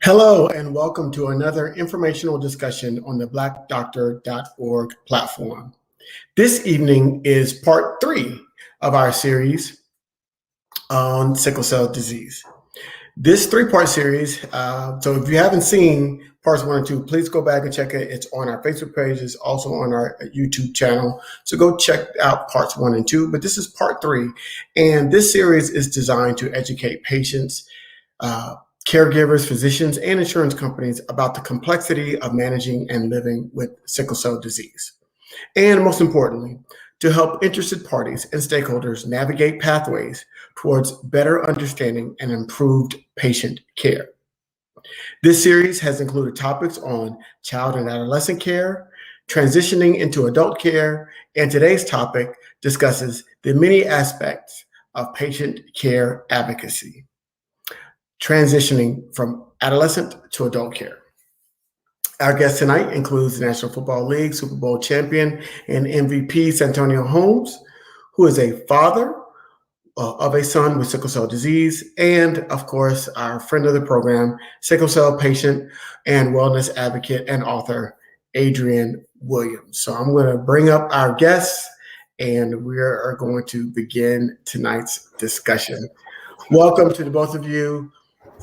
Hello, and welcome to another informational discussion on the blackdoctor.org platform. This evening is part 3 of our series on sickle cell disease. This 3-part series, so if you haven't seen parts 1 and 2, please go back and check it. It's on our Facebook page, it's also on our YouTube channel. So go check out parts 1 and 2, but this is part 3. And this series is designed to educate patients, caregivers, physicians, and insurance companies about the complexity of managing and living with sickle cell disease. And most importantly, to help interested parties and stakeholders navigate pathways towards better understanding and improved patient care. This series has included topics on child and adolescent care, transitioning into adult care, and today's topic discusses the many aspects of patient care advocacy, transitioning from adolescent to adult care. Our guest tonight includes the National Football League Super Bowl champion and MVP Santonio Holmes, who is a father of a son with sickle cell disease, and of course, our friend of the program, sickle cell patient and wellness advocate and author, Adrian Williams. So I'm going to bring up our guests, and we are going to begin tonight's discussion. Welcome to the both of you.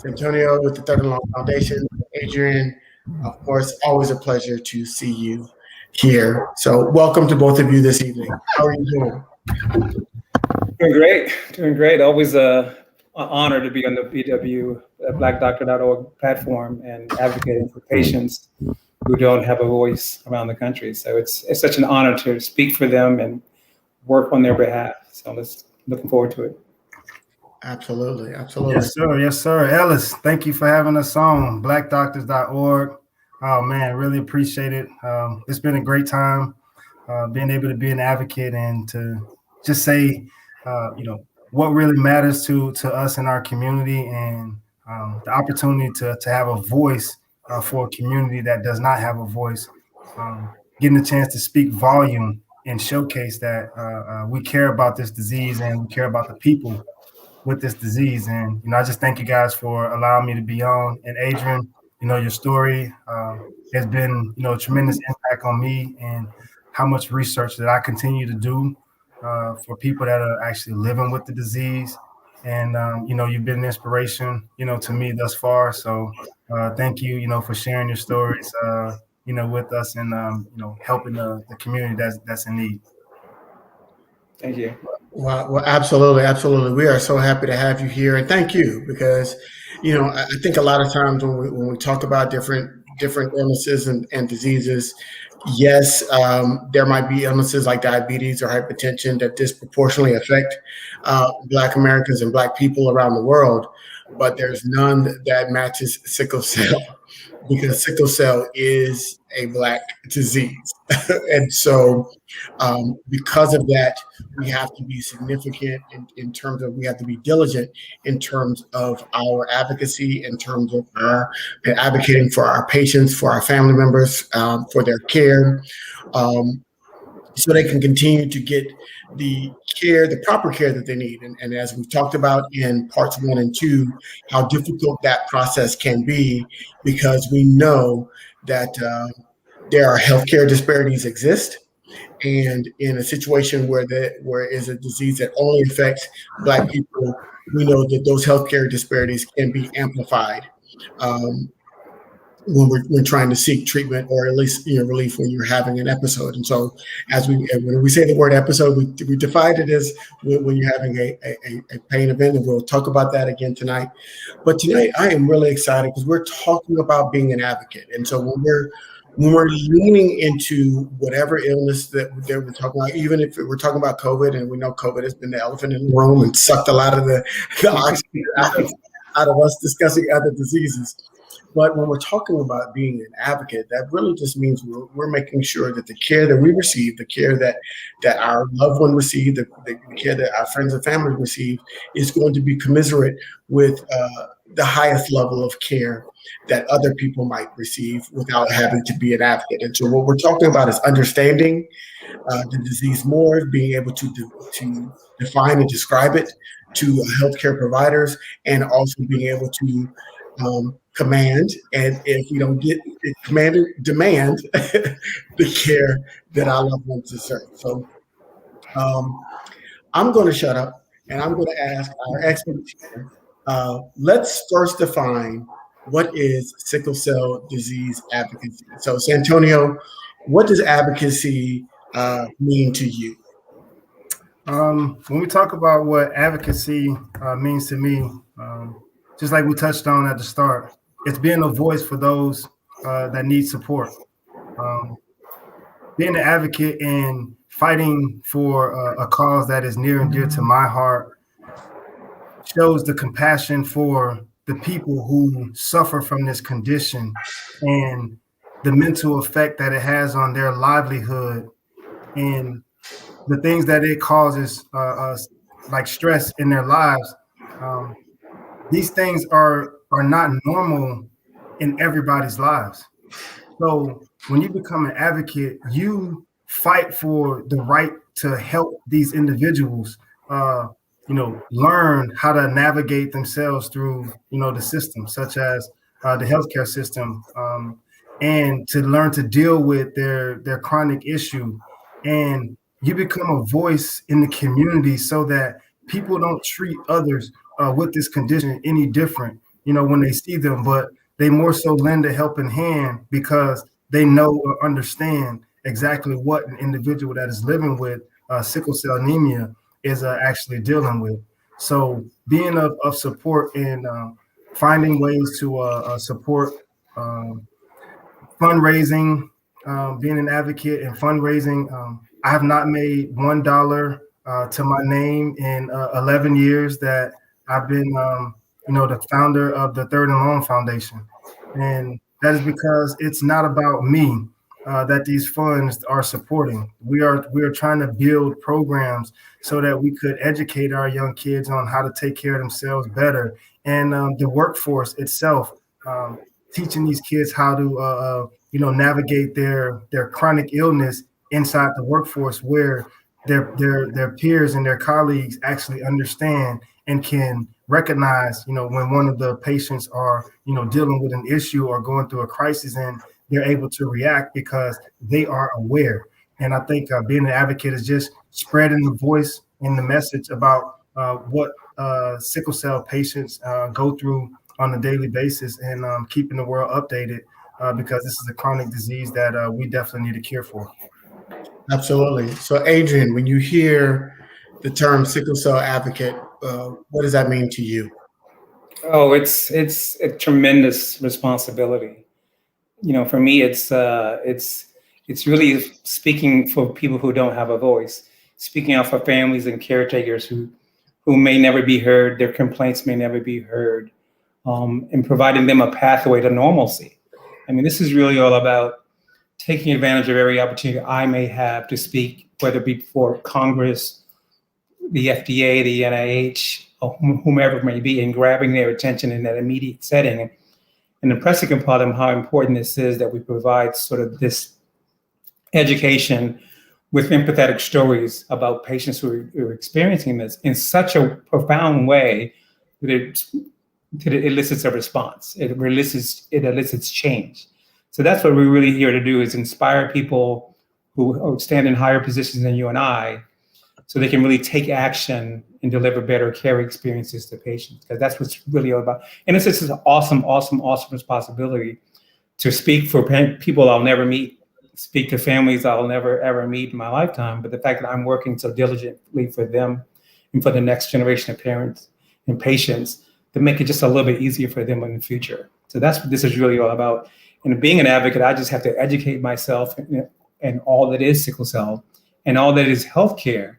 Antonio with the Third and Long Foundation, Adrian, of course, always a pleasure to see you here. So welcome to both of you this evening. How are you doing? Doing great. Always an honor to be on the BW blackdoctor.org platform and advocating for patients who don't have a voice around the country. So it's such an honor to speak for them and work on their behalf. So looking forward to it. Absolutely. Yes, sir. Ellis, thank you for having us on blackdoctors.org. Oh man, really appreciate it. It's been a great time being able to be an advocate and to just say, what really matters to us in our community, and the opportunity to have a voice for a community that does not have a voice, getting a chance to speak volume and showcase that we care about this disease and we care about the people with this disease. And I just thank you guys for allowing me to be on. And Adrian, your story has been a tremendous impact on me, and how much research that I continue to do for people that are actually living with the disease. And you've been an inspiration to me thus far. So thank you for sharing your stories with us, and helping the community that's in need. Thank you. Well, absolutely. We are so happy to have you here, and thank you, because I think a lot of times when we talk about different illnesses and diseases, yes, there might be illnesses like diabetes or hypertension that disproportionately affect Black Americans and Black people around the world, but there's none that matches sickle cell, because sickle cell is a Black disease. And so because of that, we have to be significant in terms of, we have to be diligent in terms of our advocacy, in terms of our advocating for our patients, for our family members, for their care, so they can continue to get the proper care that they need. And as we've talked about in parts 1 and 2, how difficult that process can be, because we know that there are healthcare disparities exist. And in a situation where is a disease that only affects Black people, we know that those healthcare disparities can be amplified when we're trying to seek treatment, or at least relief when you're having an episode. And so when we say the word episode, we define it as when you're having a pain event, and we'll talk about that again tonight. But tonight I am really excited because we're talking about being an advocate. And so when we're leaning into whatever illness that we're talking about, even if we're talking about COVID, and we know COVID has been the elephant in the room and sucked a lot of the oxygen out of us discussing other diseases. But when we're talking about being an advocate, that really just means we're making sure that the care that we receive, the care that our loved one received, the care that our friends and family receive, is going to be commensurate with the highest level of care that other people might receive without having to be an advocate. And so what we're talking about is understanding the disease more, being able to define and describe it to healthcare providers, and also being able to command, and if we don't get it commanded, demand the care that our loved ones deserve. So I'm going to shut up, and I'm going to ask our experts here. Let's first define what is sickle cell disease advocacy. So, Santonio, what does advocacy mean to you? When we talk about what advocacy means to me, just like we touched on at the start, it's being a voice for those that need support. Being an advocate and fighting for a cause that is near and dear to my heart shows the compassion for the people who suffer from this condition and the mental effect that it has on their livelihood and the things that it causes, like stress in their lives. These things are not normal in everybody's lives. So when you become an advocate, you fight for the right to help these individuals, learn how to navigate themselves through, the system, such as the healthcare system, and to learn to deal with their chronic issue. And you become a voice in the community so that people don't treat others with this condition any different, when they see them, but they more so lend a helping hand because they know or understand exactly what an individual that is living with sickle cell anemia is actually dealing with. So being of support and finding ways to support fundraising, being an advocate and fundraising. I have not made $1 to my name in 11 years that I've been, the founder of the Third and Long Foundation. And that is because it's not about me that these funds are supporting. We are trying to build programs so that we could educate our young kids on how to take care of themselves better. And the workforce itself, teaching these kids how to, navigate their chronic illness inside the workforce where their peers and their colleagues actually understand and can recognize, when one of the patients are, dealing with an issue or going through a crisis, and they're able to react because they are aware. And I think being an advocate is just spreading the voice and the message about what sickle cell patients go through on a daily basis, and keeping the world updated because this is a chronic disease that we definitely need a cure for. Absolutely. So, Adrian, when you hear the term sickle cell advocate, what does that mean to you? Oh, it's a tremendous responsibility. For me, it's really speaking for people who don't have a voice, speaking out for families and caretakers who may never be heard, their complaints may never be heard, and providing them a pathway to normalcy. I mean, this is really all about taking advantage of every opportunity I may have to speak, whether it be before Congress, the FDA, the NIH, or whomever it may be, and grabbing their attention in that immediate setting and impressing upon them how important this is that we provide sort of this education with empathetic stories about patients who are experiencing this in such a profound way that it elicits a response. It elicits change. So that's what we're really here to do, is inspire people who stand in higher positions than you and I, so they can really take action and deliver better care experiences to patients, because that's what's really all about. And it's just an awesome responsibility to speak for people I'll never meet, speak to families I'll never, ever meet in my lifetime. But the fact that I'm working so diligently for them and for the next generation of parents and patients to make it just a little bit easier for them in the future. So that's what this is really all about. And being an advocate, I just have to educate myself and all that is sickle cell and all that is healthcare,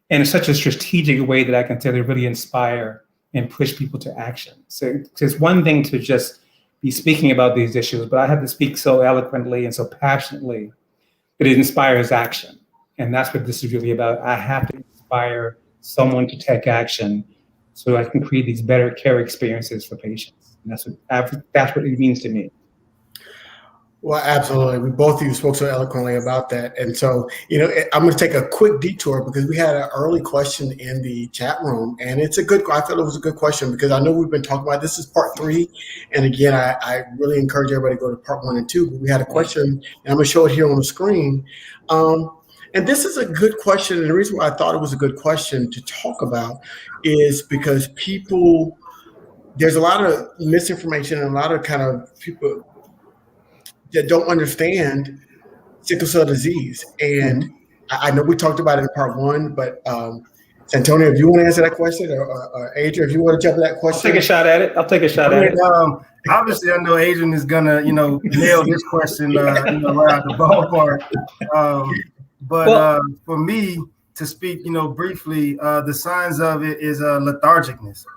and in such a strategic way that I can tell you really inspire and push people to action. So it's one thing to just be speaking about these issues, but I have to speak so eloquently and so passionately that it inspires action. And that's what this is really about. I have to inspire someone to take action so I can create these better care experiences for patients. And that's what it means to me. Well, absolutely. We both of you spoke so eloquently about that. And so, I'm going to take a quick detour because we had an early question in the chat room. And I felt it was a good question because I know we've been talking about this is part 3. And again, I really encourage everybody to go to part 1 and 2. But we had a question, and I'm going to show it here on the screen. And this is a good question. And the reason why I thought it was a good question to talk about is because there's a lot of misinformation and a lot of kind of people that don't understand sickle cell disease. And I know we talked about it in part 1, but Santonio, if you want to answer that question, or Adrian, if you want to jump to that question. I'll take a shot at it. Obviously, I know Adrian is gonna, nail this question, right out the ballpark. For me to speak, briefly, the signs of it is lethargicness.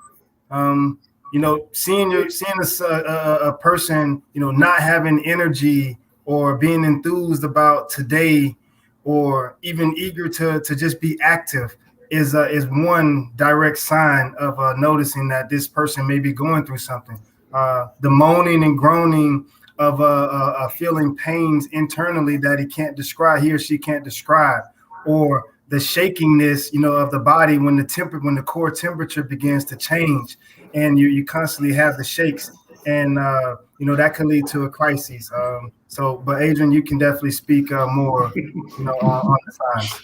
Seeing a person, not having energy or being enthused about today, or even eager to just be active, is one direct sign of noticing that this person may be going through something. The moaning and groaning of feeling pains internally that he or she can't describe, or the shakiness, of the body when the core temperature begins to change, and you constantly have the shakes, and that can lead to a crisis. But Adrian, you can definitely speak more, on the signs.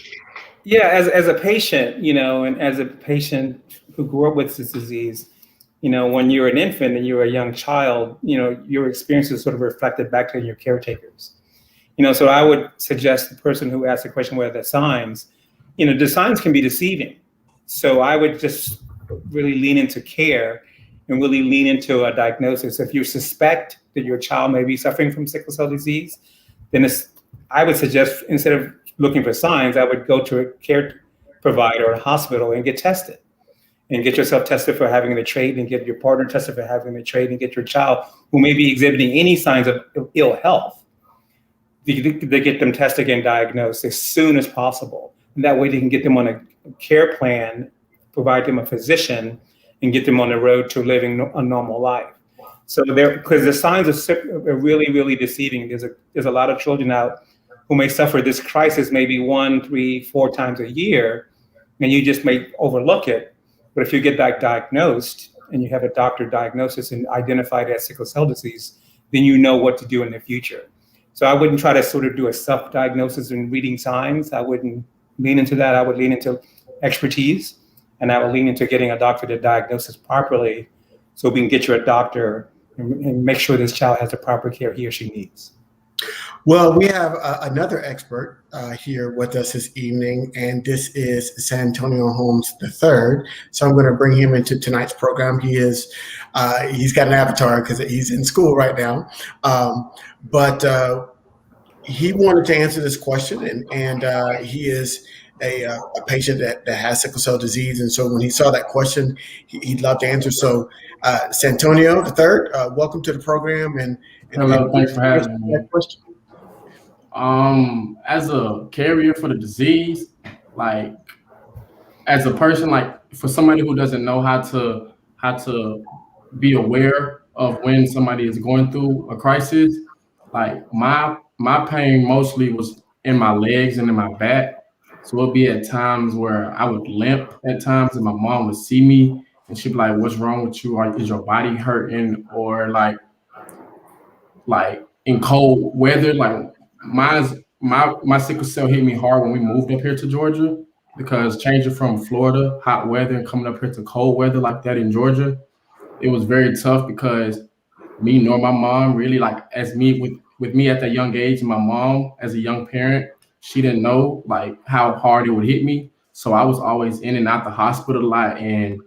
Yeah, as a patient, and as a patient who grew up with this disease, when you're an infant and you're a young child, your experiences sort of reflected back to your caretakers. So I would suggest the person who asked the question, what are the signs? The signs can be deceiving. So I would just really lean into care and really lean into a diagnosis. If you suspect that your child may be suffering from sickle cell disease, then I would suggest, instead of looking for signs, I would go to a care provider or a hospital and get tested, and get yourself tested for having the trait, and get your partner tested for having the trait, and get your child who may be exhibiting any signs of ill health, they get them tested and diagnosed as soon as possible. And that way they can get them on a care plan, provide them a physician, and get them on the road to living a normal life. So because the signs are really, really deceiving. There's a lot of children out who may suffer this crisis maybe 1, 3, 4 times a year, and you just may overlook it. But if you get that diagnosed and you have a doctor diagnosis and identified as sickle cell disease, then you know what to do in the future. So I wouldn't try to sort of do a self-diagnosis and reading signs. I wouldn't lean into that. I would lean into expertise, and I would lean into getting a doctor to diagnose this properly, so we can get you a doctor and make sure this child has the proper care he or she needs. Well, we have another expert here with us this evening, and this is Santonio Holmes III. So I'm going to bring him into tonight's program. He's got an avatar because he's in school right now, but he wanted to answer this question, and he is a patient that has sickle cell disease. And so when he saw that question, he'd love to answer. So Santonio III, welcome to the program. And hello, thanks for having me. As a carrier for the disease, like as a person, like for somebody who doesn't know how to be aware of when somebody is going through a crisis, like my pain mostly was in my legs and in my back. So it'd be at times where I would limp at times, and my mom would see me and she'd be like, "What's wrong with you? Is your body hurting?" Or like in cold weather, like my sickle cell hit me hard when we moved up here to Georgia, because changing from Florida, hot weather, and coming up here to cold weather like that in Georgia, it was very tough, because me nor my mom really, like, as me with me at that young age, and my mom as a young parent, she didn't know like how hard it would hit me. So I was always in and out the hospital a lot. And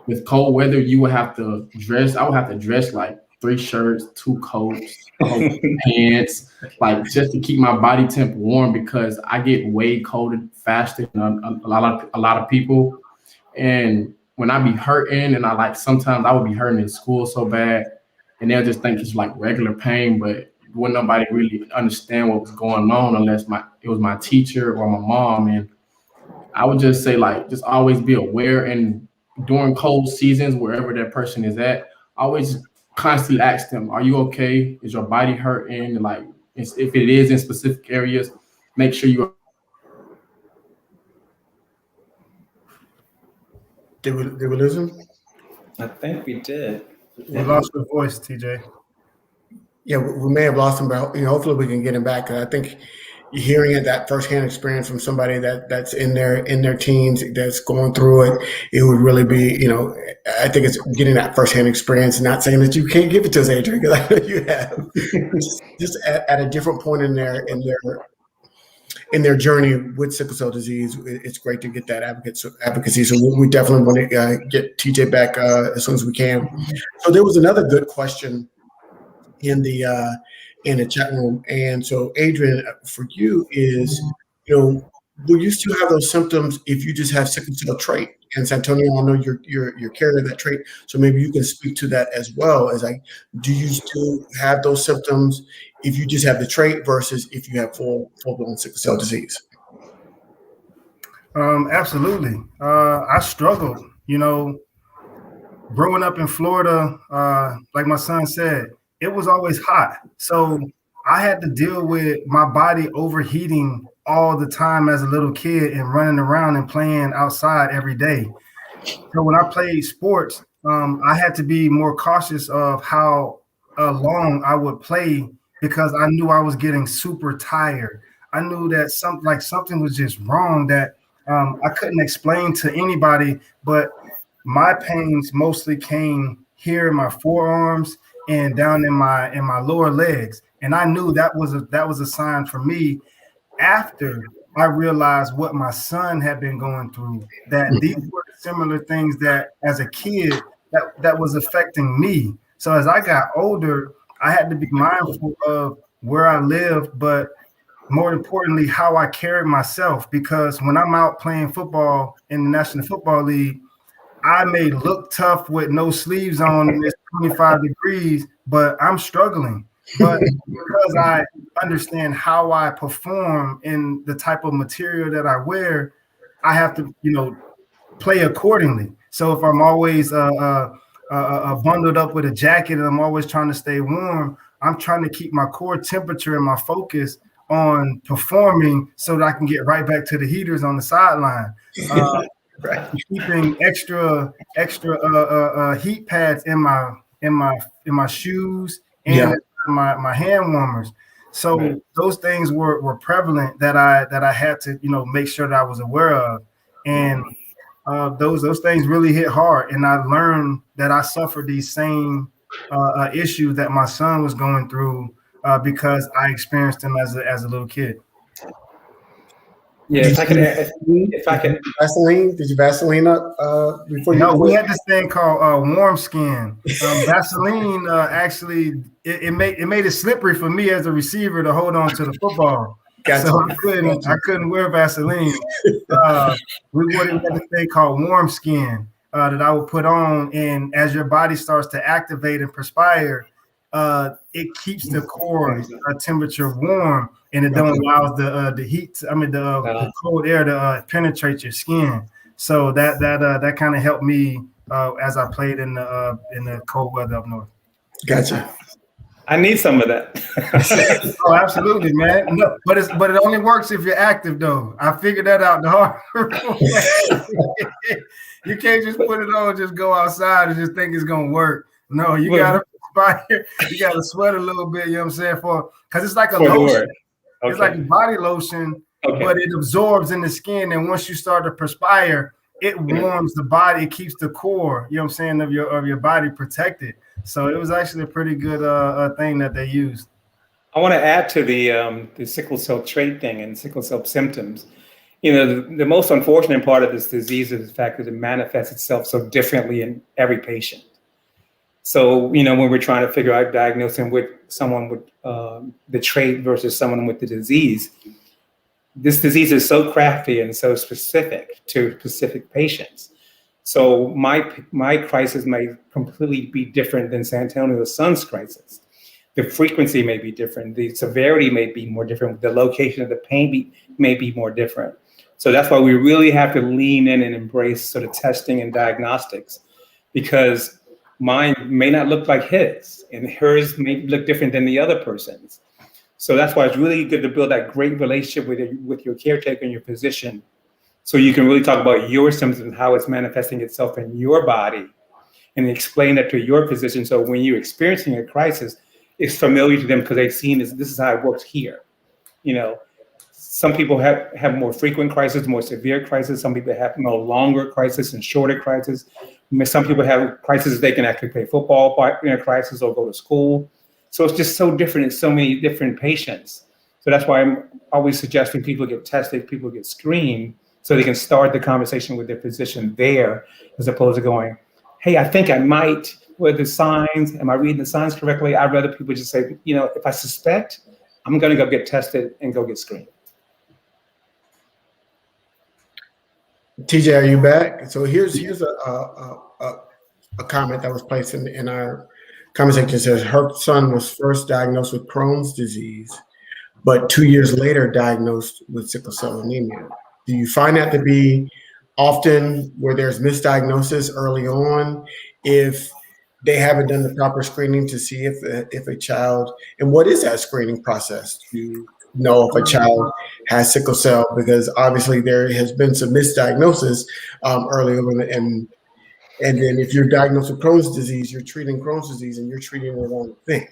with cold weather, I would have to dress like 3 shirts, 2 coats, pants, like just to keep my body temp warm, because I get way colder faster than a lot of people. And when I be hurting, and sometimes I would be hurting in school so bad, and they'll just think it's like regular pain, but wouldn't nobody really understand what was going on unless it was my teacher or my mom. And I would just say, like, just always be aware. And during cold seasons, wherever that person is at, always constantly ask them, "Are you okay? Is your body hurting?" Like, if it is in specific areas, make sure you. Did we lose him? I think we did. We lost your voice, TJ. Yeah, we may have lost him, but hopefully we can get him back. I think hearing it, that firsthand experience from somebody that's in their teens, that's going through it, it would really be, I think it's getting that firsthand experience. Not saying that you can't give it to us, Adrian, because I know you have. just at a different point in their journey with sickle cell disease, it's great to get that advocacy. So we definitely want to get TJ back as soon as we can. So there was another good question in the chat room, and so Adrian, for you is, will you still have those symptoms if you just have sickle cell trait? And Santonio, I know you're carrying that trait, so maybe you can speak to that as well. As like, do you still have those symptoms if you just have the trait versus if you have full-blown sickle cell disease? Absolutely. I struggled, growing up in Florida. Like my son said, it was always hot. So I had to deal with my body overheating all the time as a little kid and running around and playing outside every day. So when I played sports, I had to be more cautious of how long I would play because I knew I was getting super tired. I knew that something was just wrong that I couldn't explain to anybody, but my pains mostly came here in my forearms and down in my lower legs. And I knew that was a sign for me after I realized what my son had been going through, that these were similar things that as a kid that was affecting me. So as I got older, I had to be mindful of where I lived, but more importantly, how I carried myself, because when I'm out playing football in the National Football League, I may look tough with no sleeves on and it's 25 degrees, but I'm struggling. But because I understand how I perform in the type of material that I wear, I have to, play accordingly. So if I'm always bundled up with a jacket and I'm always trying to stay warm, I'm trying to keep my core temperature and my focus on performing so that I can get right back to the heaters on the sideline. Right. Keeping extra heat pads in my shoes and my hand warmers. So those things were prevalent that I had to make sure that I was aware of, and those things really hit hard. And I learned that I suffered these same issues that my son was going through because I experienced them as a little kid. Yeah, if I could, Vaseline? Did you Vaseline up before you? No, we had this thing called warm skin. Vaseline actually it made it slippery for me as a receiver to hold on to the football. Gotcha. So I couldn't wear Vaseline. We had this thing called warm skin that I would put on, and as your body starts to activate and perspire, it keeps the core temperature warm, and it don't allow the heat. The cold air to penetrate your skin. So that kind of helped me as I played in the cold weather up north. Gotcha. I need some of that. Oh, absolutely, man. No, but it only works if you're active, though. I figured that out the hard way. You can't just put it on, just go outside and just think it's gonna work. No, you gotta perspire. You gotta sweat a little bit. You know what I'm saying? Because it's like a lotion. Okay. It's like a body lotion, but it absorbs in the skin, and once you start to perspire, it warms the body. It keeps the core, you know what I'm saying, of your body protected. So it was actually a pretty good thing that they used. I want to add to the sickle cell trait thing and sickle cell symptoms. The most unfortunate part of this disease is the fact that it manifests itself so differently in every patient. So, when we're trying to figure out diagnosing with someone with the trait versus someone with the disease, this disease is so crafty and so specific to specific patients. So my crisis may completely be different than Santonio's son's crisis. The frequency may be different. The severity may be more different. The location of the pain may be more different. So that's why we really have to lean in and embrace sort of testing and diagnostics, because mine may not look like his, and hers may look different than the other person's. So that's why it's really good to build that great relationship with your caretaker and your physician, so you can really talk about your symptoms and how it's manifesting itself in your body, and explain that to your physician. So when you're experiencing a crisis, it's familiar to them because they've seen this. This is how it works here. Some people have more frequent crises, more severe crises. Some people have longer crisis and shorter crisis. Some people have crises they can actually play football in a crisis or go to school. So it's just so different in so many different patients. So that's why I'm always suggesting people get tested, people get screened, so they can start the conversation with their physician there, as opposed to going, hey, I think I might, what are the signs? Am I reading the signs correctly? I'd rather people just say, if I suspect, I'm going to go get tested and go get screened. TJ, are you back? So here's a comment that was placed in our conversation. It says her son was first diagnosed with Crohn's disease, but 2 years later diagnosed with sickle cell anemia. Do you find that to be often where there's misdiagnosis early on if they haven't done the proper screening to see if a child, and what is that screening process to know if a child has sickle cell? Because obviously there has been some misdiagnosis early on, and then if you're diagnosed with Crohn's disease, you're treating Crohn's disease and you're treating the wrong thing.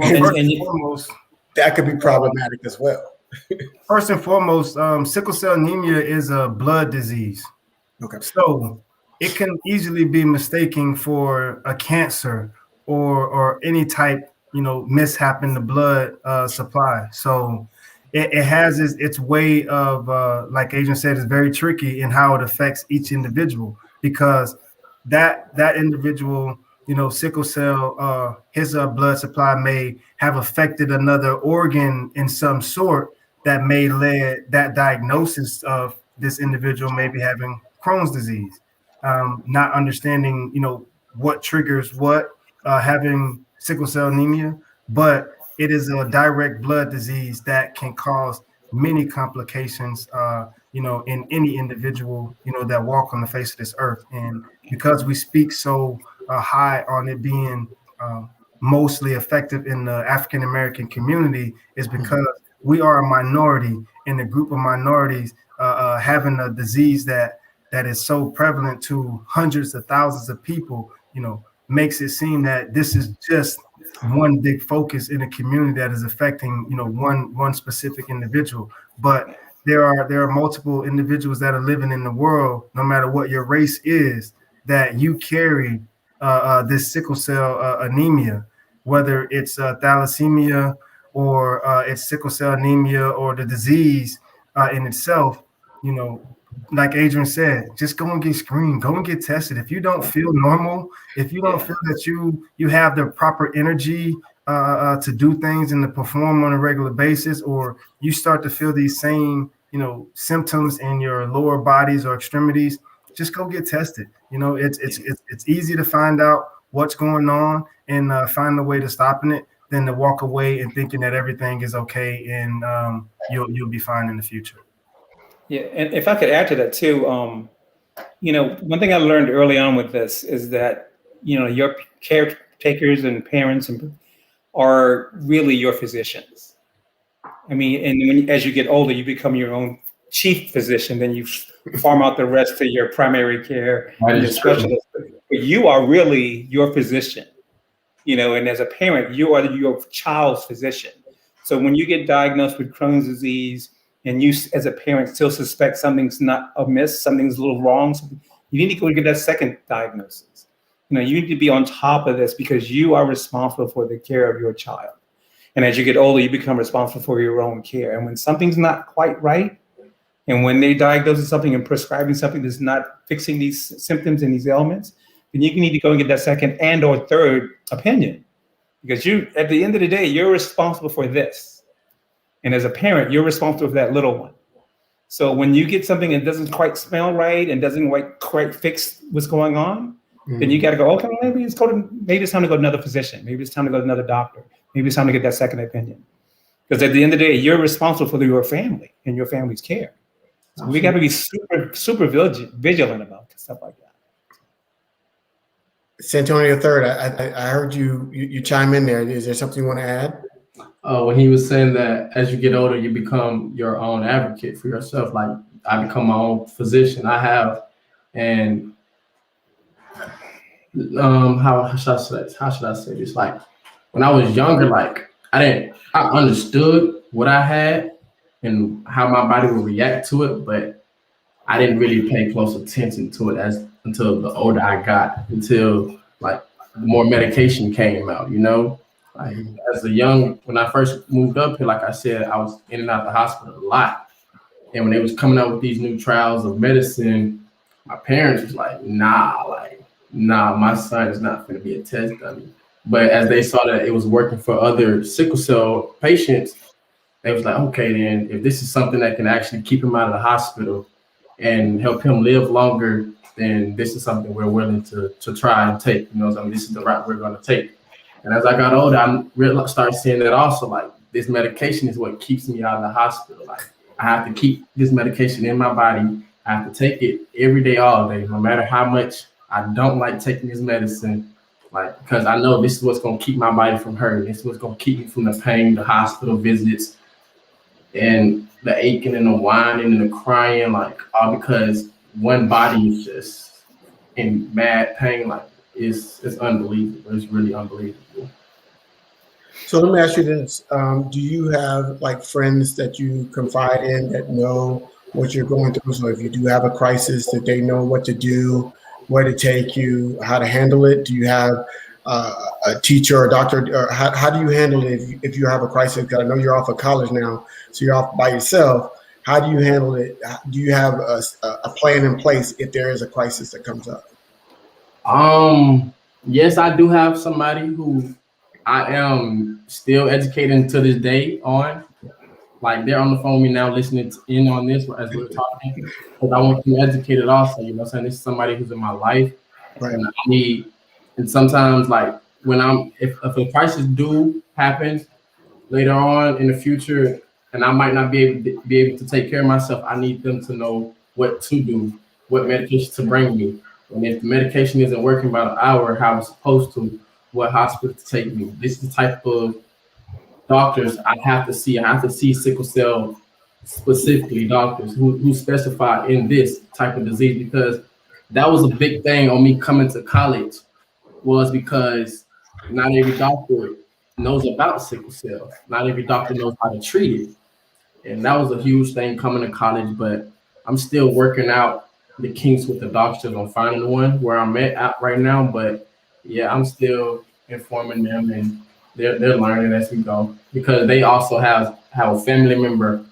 Foremost, that could be problematic as well. First and foremost, sickle cell anemia is a blood disease. Okay. So it can easily be mistaken for a cancer or any type, mishap in the blood supply. So it has its way of, like Adrian said, it's very tricky in how it affects each individual, because that individual, sickle cell, his blood supply may have affected another organ in some sort that may lead that diagnosis of this individual maybe having Crohn's disease. Not understanding, what triggers what, having sickle cell anemia, but it is a direct blood disease that can cause many complications, in any individual, that walk on the face of this earth. And because we speak so high on it being mostly effective in the African-American community, is because we are a minority in a group of minorities having a disease that is so prevalent to hundreds of thousands of people, makes it seem that this is just one big focus in a community that is affecting, one specific individual. But there are multiple individuals that are living in the world, no matter what your race is, that you carry this sickle cell anemia, whether it's thalassemia or it's sickle cell anemia or the disease in itself. Like Adrian said, just go and get screened, go and get tested. If you don't feel normal, if you don't feel that you have the proper energy to do things and to perform on a regular basis, or you start to feel these same, symptoms in your lower bodies or extremities, just go get tested. It's easy to find out what's going on and find a way to stopping it than to walk away and thinking that everything is okay and you'll be fine in the future. Yeah, and if I could add to that too, one thing I learned early on with this is that, your caretakers and parents are really your physicians. I mean, and as you get older, you become your own chief physician, then you farm out the rest to your primary care and your specialist. But you are really your physician, and as a parent, you are your child's physician. So when you get diagnosed with Crohn's disease, and you as a parent still suspect something's not amiss, something's a little wrong, you need to go get that second diagnosis. You need to be on top of this because you are responsible for the care of your child. And as you get older, you become responsible for your own care. And when something's not quite right, and when they diagnose something and prescribing something that's not fixing these symptoms and these ailments, then you need to go and get that second and or third opinion. Because at the end of the day, you're responsible for this. And as a parent, you're responsible for that little one. So when you get something that doesn't quite smell right and doesn't quite fix what's going on, then you got to go, okay, maybe it's time to go to another physician. Maybe it's time to go to another doctor. Maybe it's time to get that second opinion. Because at the end of the day, you're responsible for your family and your family's care. So we got to be super, super vigilant about stuff like that. Santonio III, I heard you chime in there. Is there something you want to add? When he was saying that as you get older, you become your own advocate for yourself. Like I become my own physician. I have, and how should I say this? Like when I was younger, like I understood what I had and how my body would react to it, but I didn't really pay close attention to it until the older I got, until like more medication came out, you know? Like when I first moved up here, like I said, I was in and out of the hospital a lot. And when they was coming out with these new trials of medicine, my parents was like, nah, my son is not going to be a test dummy. But as they saw that it was working for other sickle cell patients, they was like, okay, then if this is something that can actually keep him out of the hospital and help him live longer, then this is something we're willing to try and take. You know, so this is the route we're going to take. And as I got older, I started seeing that also, like this medication is what keeps me out of the hospital. Like I have to keep this medication in my body. I have to take it every day, all day, no matter how much I don't like taking this medicine. Like, because I know this is what's going to keep my body from hurting. This is what's going to keep me from the pain, the hospital visits, and the aching and the whining and the crying, like all because one body is just in mad pain. Like it's unbelievable. It's really unbelievable. So let me ask you this: do you have like friends that you confide in that know what you're going through? So if you do have a crisis, that they know what to do, where to take you, how to handle it? Do you have a teacher or a doctor, or how do you handle it if you have a crisis? Because I know you're off of college now, so you're off by yourself. How do you handle it? Do you have a plan in place if there is a crisis that comes up? Yes, I do have somebody who I am still educating to this day on. Like they're on the phone with me now, listening in on this as we're talking, because I want them educated also. You know, what I'm saying this is somebody who's in my life, Right. and I need. And sometimes, like when if a crisis do happen later on in the future, and I might not be able to take care of myself, I need them to know what to do, what medication to bring me, and if the medication isn't working by the hour how it's supposed to, what hospital to take me. This is the type of doctors I have to see. I have to see sickle cell specifically doctors who specify in this type of disease, because that was a big thing on me coming to college, was because not every doctor knows about sickle cell. Not every doctor knows how to treat it. And that was a huge thing coming to college, but I'm still working out the kinks with the doctors on finding one where I'm at right now. But yeah, I'm still informing them, and they're learning as we go, because they also have a family member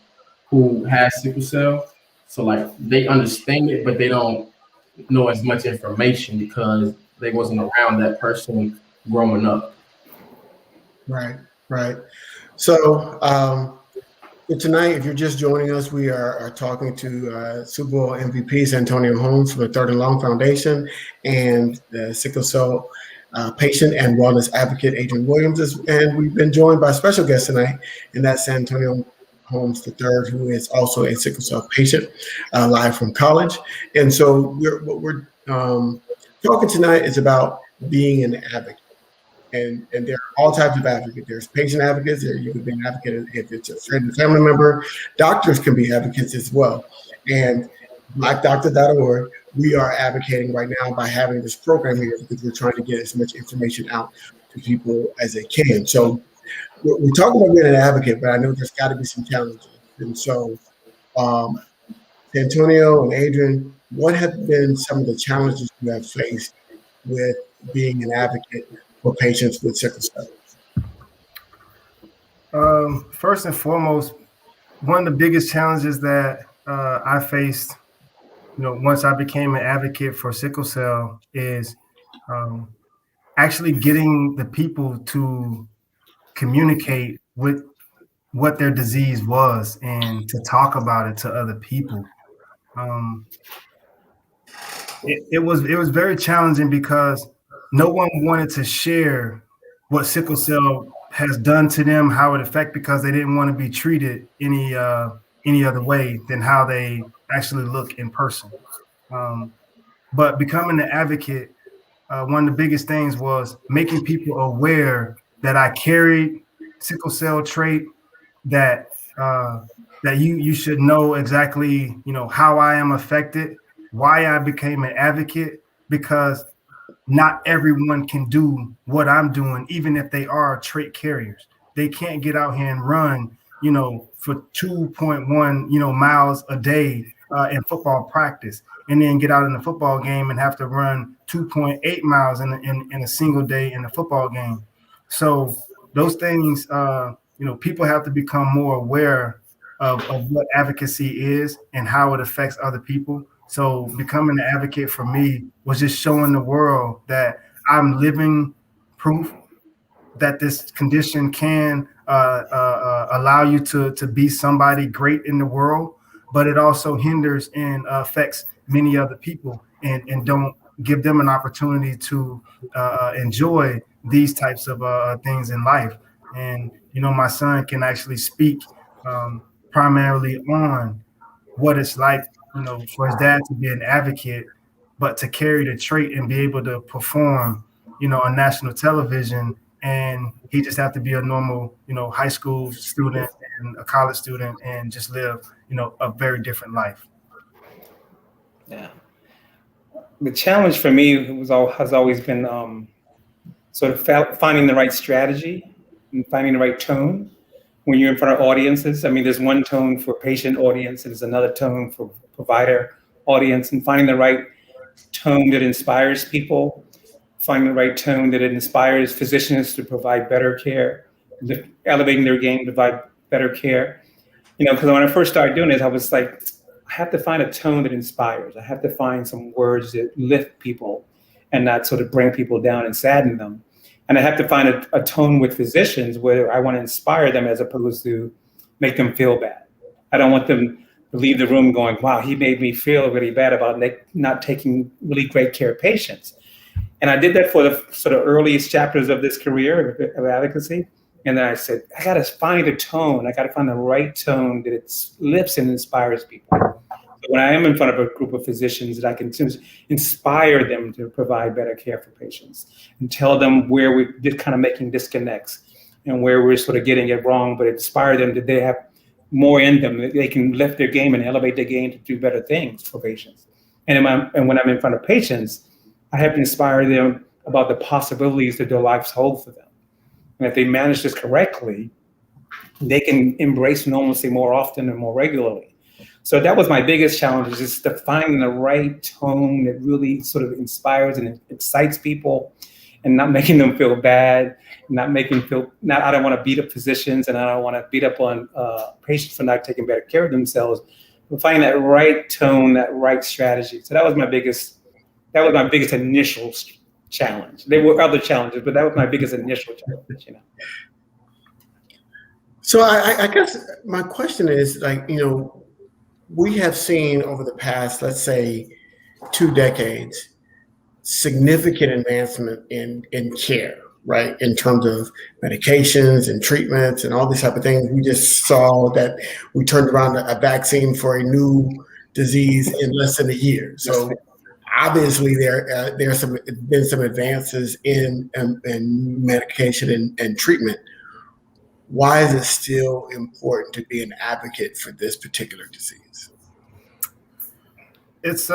who has sickle cell. So like they understand it, but they don't know as much information because they wasn't around that person growing up. Right. So tonight, if you're just joining us, we are talking to Super Bowl MVP Santonio Holmes from the Third and Long Foundation and the sickle cell patient and wellness advocate Adrian Williams. And we've been joined by a special guest tonight, and that's Santonio Holmes III, who is also a sickle cell patient, live from college. And so what we're talking tonight is about being an advocate. And there are all types of advocates. There's patient advocates. You can be an advocate if it's a friend or family member. Doctors can be advocates as well. And blackdoctor.org, we are advocating right now by having this program here because we're trying to get as much information out to people as they can. So we're talking about being an advocate, but I know there's got to be some challenges. And so, Antonio and Adrian, what have been some of the challenges you have faced with being an advocate for patients with sickle cell? First and foremost, one of the biggest challenges that I faced, once I became an advocate for sickle cell is actually getting the people to communicate with what their disease was and to talk about it to other people. It was very challenging because no one wanted to share what sickle cell has done to them, how it affects, because they didn't want to be treated any other way than how they actually look in person. But becoming an advocate one of the biggest things was making people aware that I carried sickle cell trait, that that you should know exactly, how I am affected, why I became an advocate, because not everyone can do what I'm doing, even if they are trait carriers. They can't get out here and run, for 2.1, miles a day in football practice, and then get out in the football game and have to run 2.8 miles in a single day in a football game. So those things, people have to become more aware of what advocacy is and how it affects other people. So becoming an advocate for me was just showing the world that I'm living proof that this condition can allow you to be somebody great in the world, but it also hinders and affects many other people, and don't give them an opportunity to enjoy these types of things in life. And, my son can actually speak primarily on what it's like, for his dad to be an advocate, but to carry the trait and be able to perform, on national television. And he just have to be a normal, high school student and a college student and just live, a very different life. Yeah. The challenge for me has always been sort of finding the right strategy and finding the right tone when you're in front of audiences. I mean, there's one tone for patient audience, and there's another tone for provider audience, and finding the right tone that inspires people, finding the right tone that inspires physicians to provide better care, elevating their game to provide better care. Because when I first started doing this, I was like, I have to find a tone that inspires. I have to find some words that lift people and not sort of bring people down and sadden them. And I have to find a tone with physicians where I want to inspire them as opposed to make them feel bad. I don't want them to leave the room going, wow, he made me feel really bad about not taking really great care of patients. And I did that for the sort of earliest chapters of this career of advocacy. And then I said, I got to find a tone. I got to find the right tone that it lifts and inspires people. So when I am in front of a group of physicians, that I can inspire them to provide better care for patients and tell them where we're just kind of making disconnects and where we're sort of getting it wrong, but inspire them that they have more in them, that they can lift their game and elevate their game to do better things for patients. And when I'm in front of patients, I have to inspire them about the possibilities that their lives hold for them. And if they manage this correctly, they can embrace normalcy more often and more regularly. So that was my biggest challenge, is just to finding the right tone that really sort of inspires and excites people, and not making them feel bad, I don't want to beat up physicians, and I don't want to beat up on patients for not taking better care of themselves, but finding that right tone, that right strategy. So that was my biggest initial challenge. There were other challenges, but that was my biggest initial challenge, So I guess my question is, like, we have seen over the past, let's say, 2 decades, significant advancement in care, right? In terms of medications and treatments and all these type of things. We just saw that we turned around a vaccine for a new disease in less than a year. So obviously there's been some advances in medication and treatment. Why is it still important to be an advocate for this particular disease? It's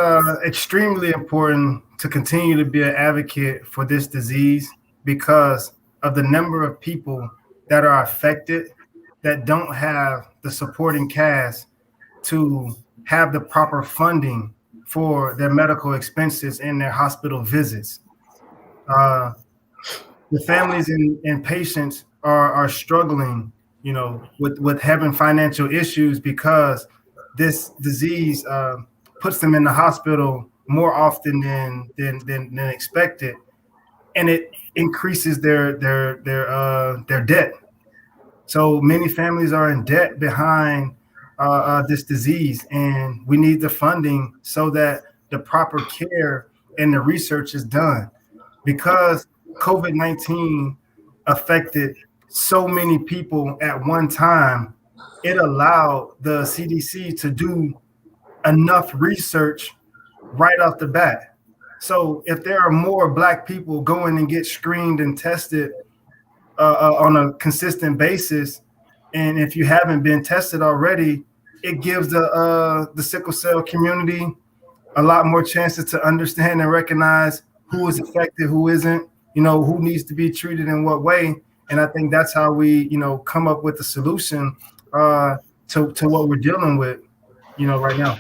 extremely important to continue to be an advocate for this disease because of the number of people that are affected that don't have the supporting cast to have the proper funding for their medical expenses and their hospital visits. The families and patients are struggling, with having financial issues because this disease puts them in the hospital more often than expected, and it increases their debt. So many families are in debt behind this disease, and we need the funding so that the proper care and the research is done. Because COVID-19 affected so many people at one time, it allowed the CDC to do enough research right off the bat. So if there are more Black people going and get screened and tested on a consistent basis, and if you haven't been tested already, it gives the sickle cell community a lot more chances to understand and recognize who is affected, who isn't, who needs to be treated in what way. And I think that's how we, come up with a solution to what we're dealing with, right now.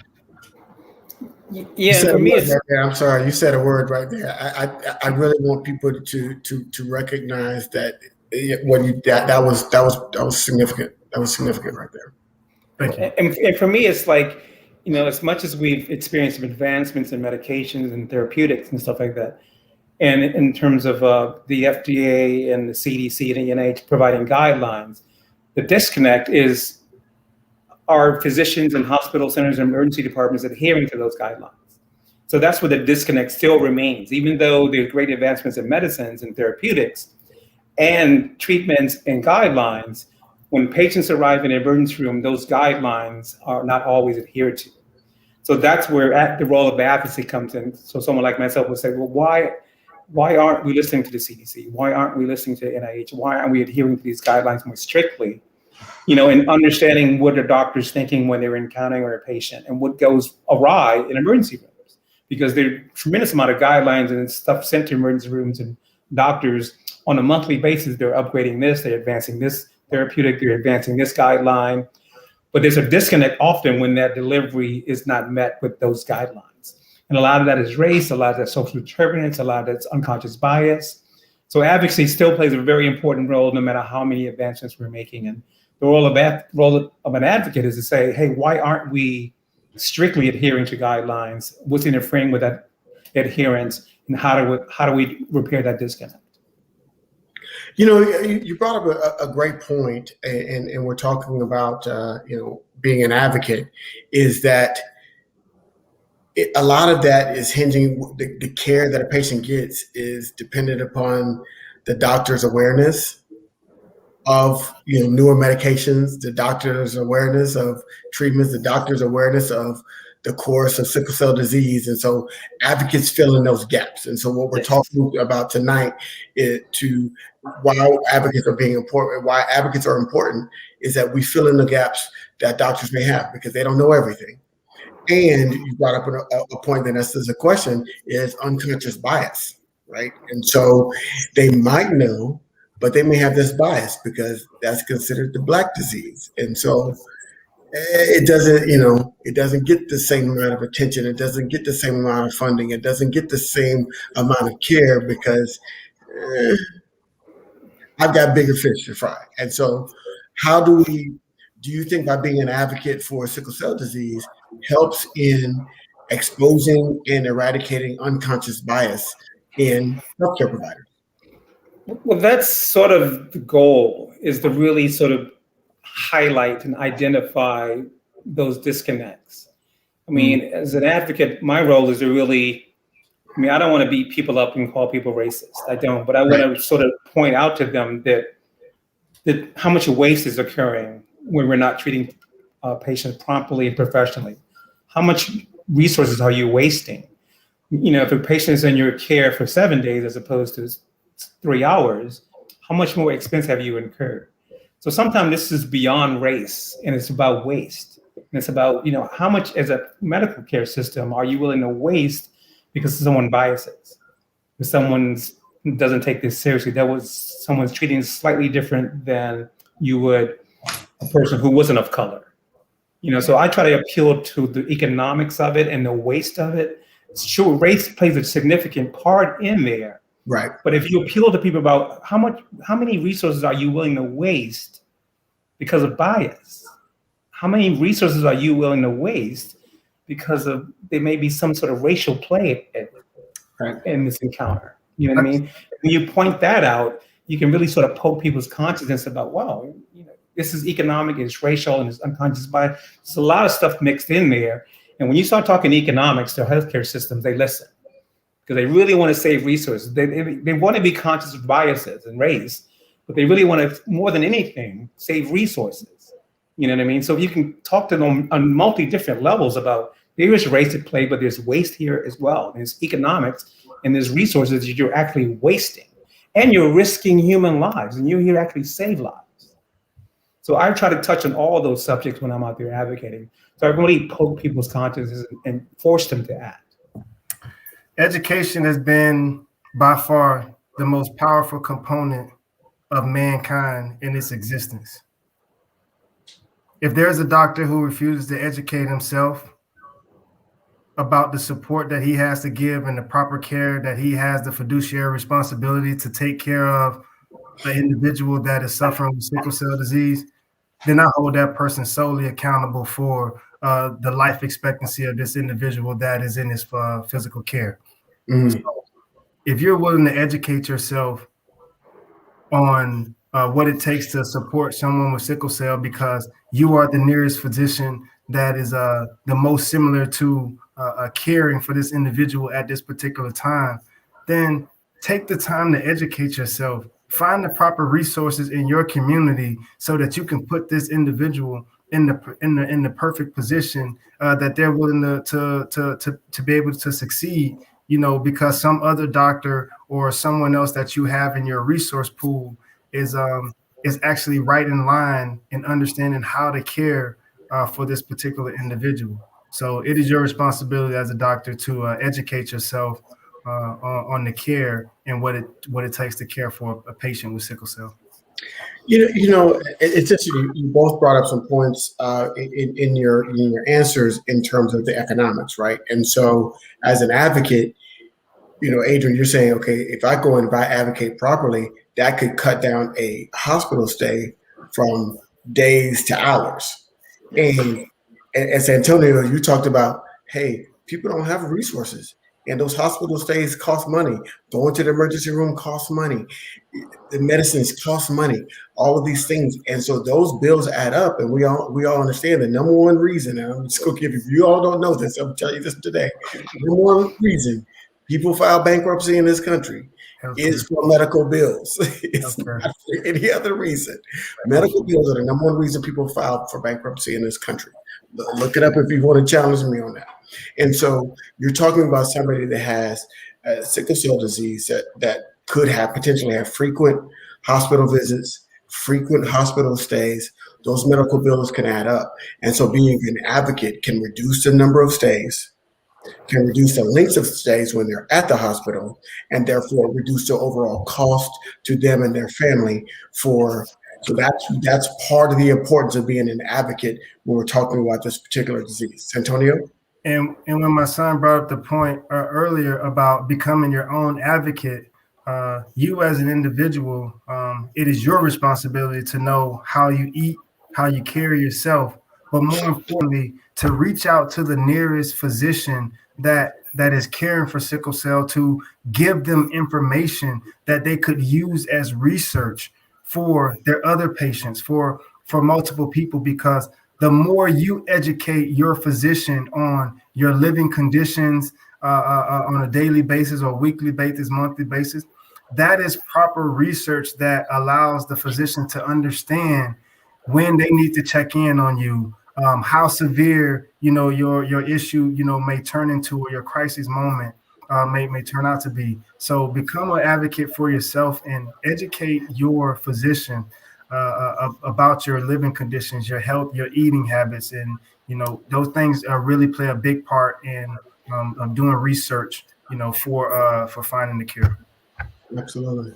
Yeah, and for me, it's, right there. I'm sorry, you said a word right there. I really want people to recognize that that was significant. That was significant right there. Thank you. And for me, it's like, as much as we've experienced some advancements in medications and therapeutics and stuff like that, and in terms of the FDA and the CDC and the NIH providing guidelines, the disconnect is our physicians and hospital centers and emergency departments adhering to those guidelines. So that's where the disconnect still remains, even though there's great advancements in medicines and therapeutics and treatments and guidelines. When patients arrive in an emergency room, those guidelines are not always adhered to. So that's where the role of advocacy comes in. So someone like myself would say, well, why aren't we listening to the CDC? Why aren't we listening to NIH? Why aren't we adhering to these guidelines more strictly? And understanding what are doctors thinking when they're encountering a patient and what goes awry in emergency rooms, because there are a tremendous amount of guidelines and stuff sent to emergency rooms, and doctors on a monthly basis, they're upgrading this, they're advancing this therapeutic, they're advancing this guideline. But there's a disconnect often when that delivery is not met with those guidelines. And a lot of that is race, a lot of that social determinants, a lot of that's unconscious bias. So advocacy still plays a very important role no matter how many advancements we're making. And the role of an advocate is to say, hey, why aren't we strictly adhering to guidelines? What's interfering with that adherence? And how do we repair that disconnect? You brought up a great point, and we're talking about, being an advocate, is that a lot of that is hinging, the care that a patient gets is dependent upon the doctor's awareness of newer medications, the doctor's awareness of treatments, the doctor's awareness of the course of sickle cell disease. And so advocates fill in those gaps. And so what we're talking about tonight is why advocates are important is that we fill in the gaps that doctors may have, because they don't know everything. And you brought up a point that answers a question, is unconscious bias, right? And so they might know, but they may have this bias because that's considered the Black disease. And so it doesn't get the same amount of attention. It doesn't get the same amount of funding. It doesn't get the same amount of care because I've got bigger fish to fry. And so do you think by being an advocate for sickle cell disease helps in exposing and eradicating unconscious bias in healthcare providers? Well, that's sort of the goal, is to really sort of highlight and identify those disconnects. I mean, as an advocate, my role is to really, I don't want to beat people up and call people racist. I don't, but I want to sort of point out to them that how much waste is occurring when we're not treating patients promptly and professionally. How much resources are you wasting? If a patient is in your care for 7 days as opposed to 3 hours, how much more expense have you incurred? So sometimes this is beyond race, and it's about waste. And it's about, how much as a medical care system are you willing to waste because someone biases, if someone doesn't take this seriously, someone's treating slightly different than you would a person who wasn't of color. So I try to appeal to the economics of it and the waste of it. Sure, race plays a significant part in there. Right. But if you appeal to people about how many resources are you willing to waste because of bias? How many resources are you willing to waste because of there may be some sort of racial play in this encounter? You know what I mean? When you point that out, you can really sort of poke people's consciousness about, wow, this is economic, it's racial, and it's unconscious bias. There's a lot of stuff mixed in there. And when you start talking economics to healthcare systems, they listen, because they really want to save resources. They want to be conscious of biases and race, but they really want to, more than anything, save resources. You know what I mean? So if you can talk to them on multi different levels about There is race at play, but there's waste here as well. There's economics and there's resources that you're actually wasting, and you're risking human lives, and you're here to actually save lives. So I try to touch on all those subjects when I'm out there advocating. So I really poke people's consciences and force them to act. Education has been by far the most powerful component of mankind in its existence. If there's a doctor who refuses to educate himself about the support that he has to give and the proper care that he has the fiduciary responsibility to take care of an individual that is suffering with sickle cell disease, then I hold that person solely accountable for the life expectancy of this individual that is in his physical care. So if you're willing to educate yourself on what it takes to support someone with sickle cell, because you are the nearest physician that is the most similar to caring for this individual at this particular time, then take the time to educate yourself. Find the proper resources in your community so that you can put this individual in the perfect position that they're willing to be able to succeed. Because some other doctor or someone else that you have in your resource pool is actually right in line in understanding how to care for this particular individual. So it is your responsibility as a doctor to educate yourself on the care and what it takes to care for a patient with sickle cell. It's just you both brought up some points in your answers in terms of the economics, right? And so, as an advocate, Adrian, you're saying, okay, if I go and if I advocate properly, that could cut down a hospital stay from days to hours. And as Antonio, you talked about, hey, people don't have resources. And those hospital stays cost money. Going to the emergency room costs money. The medicines cost money. All of these things, and so those bills add up. And we all understand the number one reason. And I'm just going to give you all don't know this. I'm telling you this today. The number one reason people file bankruptcy in this country is for medical bills. It's not for any other reason. Medical bills are the number one reason people file for bankruptcy in this country. Look it up if you want to challenge me on that. And so you're talking about somebody that has sickle cell disease that could potentially have frequent hospital visits, frequent hospital stays. Those medical bills can add up. And so being an advocate can reduce the number of stays, can reduce the lengths of stays when they're at the hospital, and therefore reduce the overall cost to them and their family. So that's part of the importance of being an advocate when we're talking about this particular disease. Antonio? And when my son brought up the point earlier about becoming your own advocate, you as an individual, it is your responsibility to know how you eat, how you carry yourself, but more importantly, to reach out to the nearest physician that is caring for sickle cell, to give them information that they could use as research for their other patients, for multiple people, because the more you educate your physician on your living conditions on a daily basis or weekly basis, monthly basis, that is proper research that allows the physician to understand when they need to check in on you, how severe, your issue, may turn into, or your crisis moment may turn out to be. So become an advocate for yourself and educate your physician about your living conditions, your health, your eating habits, and those things really play a big part in doing research, for finding the cure. Absolutely.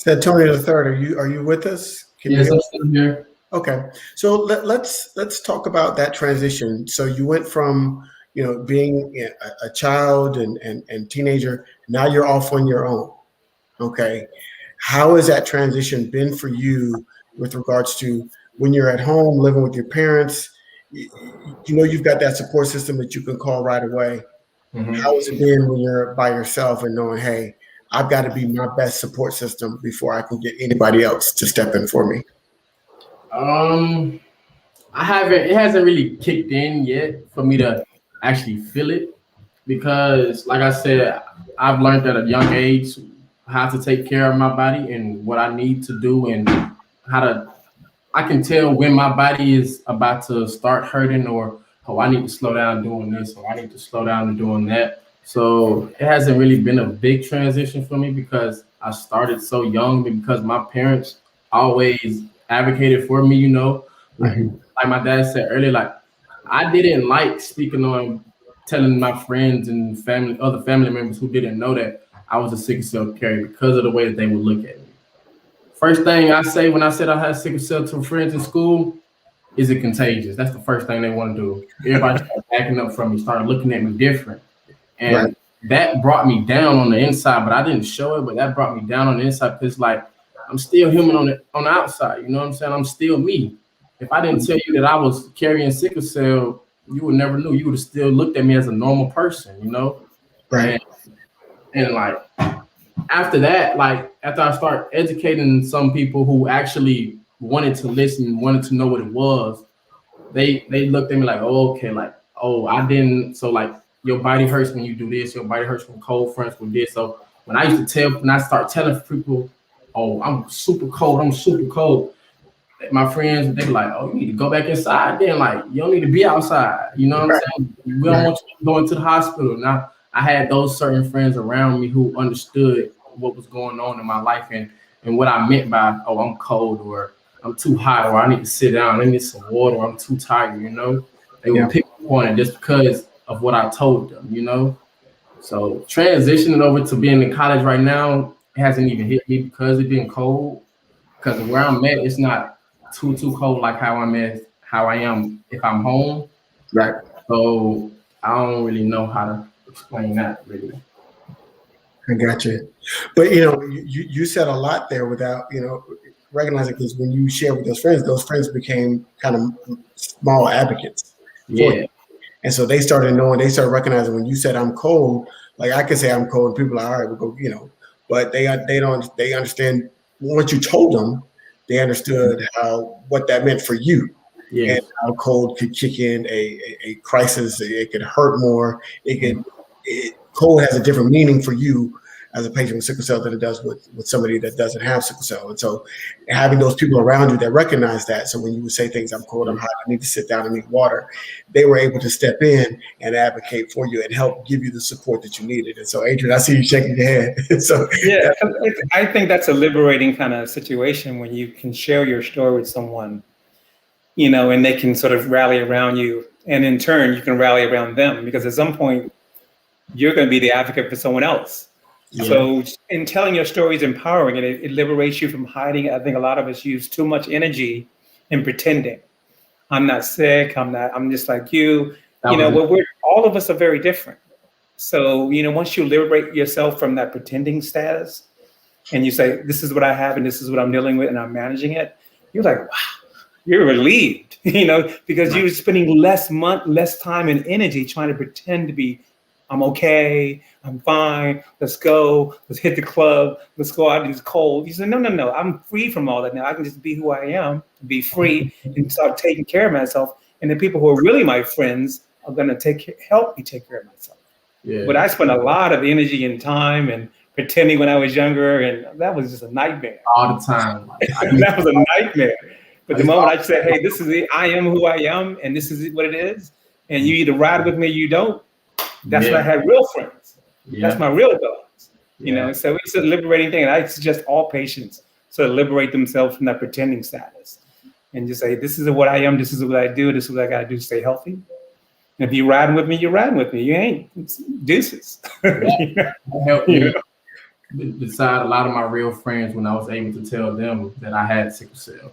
Antonio III, are you with us? Yes, I'm still here. Okay, so let's talk about that transition. So you went from being a child and teenager. Now you're off on your own. Okay. How has that transition been for you with regards to when you're at home living with your parents? You've got that support system that you can call right away. Mm-hmm. How has it been when you're by yourself and knowing, hey, I've got to be my best support system before I can get anybody else to step in for me? It hasn't really kicked in yet for me to actually feel it, because like I said, I've learned at a young age how to take care of my body and what I need to do, and I can tell when my body is about to start hurting or oh, I need to slow down doing this, or I need to slow down and doing that. So it hasn't really been a big transition for me because I started so young, because my parents always advocated for me, like my dad said earlier, like I didn't like speaking on, telling my friends and other family members who didn't know that I was a sickle cell carrier because of the way that they would look at me. First thing I say when I said I had sickle cell to friends in school, is it contagious? That's the first thing they want to do. Everybody started backing up from me, started looking at me different. And that brought me down on the inside, but I didn't show it, but that brought me down on the inside because like I'm still human on the outside, you know what I'm saying? I'm still me. If I didn't tell you that I was carrying sickle cell, you would never know. You would have still looked at me as a normal person, Right. And like after that, like after I start educating some people who actually wanted to listen, wanted to know what it was, they looked at me like, oh, okay, like, oh, I didn't. So like your body hurts when you do this. Your body hurts from cold fronts with this. So when I start telling people, oh, I'm super cold. My friends, they be like, oh, you need to go back inside. Then like, you don't need to be outside. You know what I'm saying? We don't want you going to the hospital. Now, I had those certain friends around me who understood what was going on in my life and what I meant by, oh, I'm cold or I'm too hot or I need to sit down. I need some water. Or I'm too tired, They would pick up on it just because of what I told them, So transitioning over to being in college right now hasn't even hit me because it being cold. Because where I'm at, it's not too cold like how I am if I'm home. Right. So I don't really know how to explain that really. I got you. But you said a lot there without recognizing, because when you share with those friends became kind of small advocates. Yeah. And so they started recognizing when you said I'm cold, like I could say I'm cold and people are all right, we'll go, but they understand once you told them, they understood what that meant for you. Yes. And how cold could kick in a crisis. It could hurt more. Cold has a different meaning for you as a patient with sickle cell than it does with somebody that doesn't have sickle cell. And so having those people around you that recognize that, so when you would say things, I'm cold, I'm hot, I need to sit down and need water, they were able to step in and advocate for you and help give you the support that you needed. And so, Adrian, I see you shaking your head. So yeah, I think that's a liberating kind of situation when you can share your story with someone, and they can sort of rally around you. And in turn, you can rally around them, because at some point, you're going to be the advocate for someone else. Yeah. So in telling your story is empowering, and it liberates you from hiding. I think a lot of us use too much energy in pretending. I'm not sick. I'm just like you. All of us are very different. So, once you liberate yourself from that pretending status and you say, this is what I have and this is what I'm dealing with and I'm managing it, you're like, wow, you're relieved, because you're spending less time and energy trying to pretend to be, I'm okay, I'm fine, let's go, let's hit the club, let's go out, it's cold. You say, no, I'm free from all that now. I can just be who I am, be free, and start taking care of myself. And the people who are really my friends are going to help me take care of myself. Yeah. But I spent a lot of energy and time and pretending when I was younger, and that was just a nightmare. All the time. That was a nightmare. But the moment I said, hey, this is it, I am who I am, and this is what it is, and you either ride with me or you don't, that's when I had real friends. Yeah. That's my real dogs. So it's a liberating thing. And I suggest all patients sort of liberate themselves from that pretending status and just say, this is what I am, this is what I do, this is what I got to do to stay healthy. And if you're riding with me, you're riding with me. You ain't. It's deuces. Helped me decide a lot of my real friends when I was able to tell them that I had sickle cell.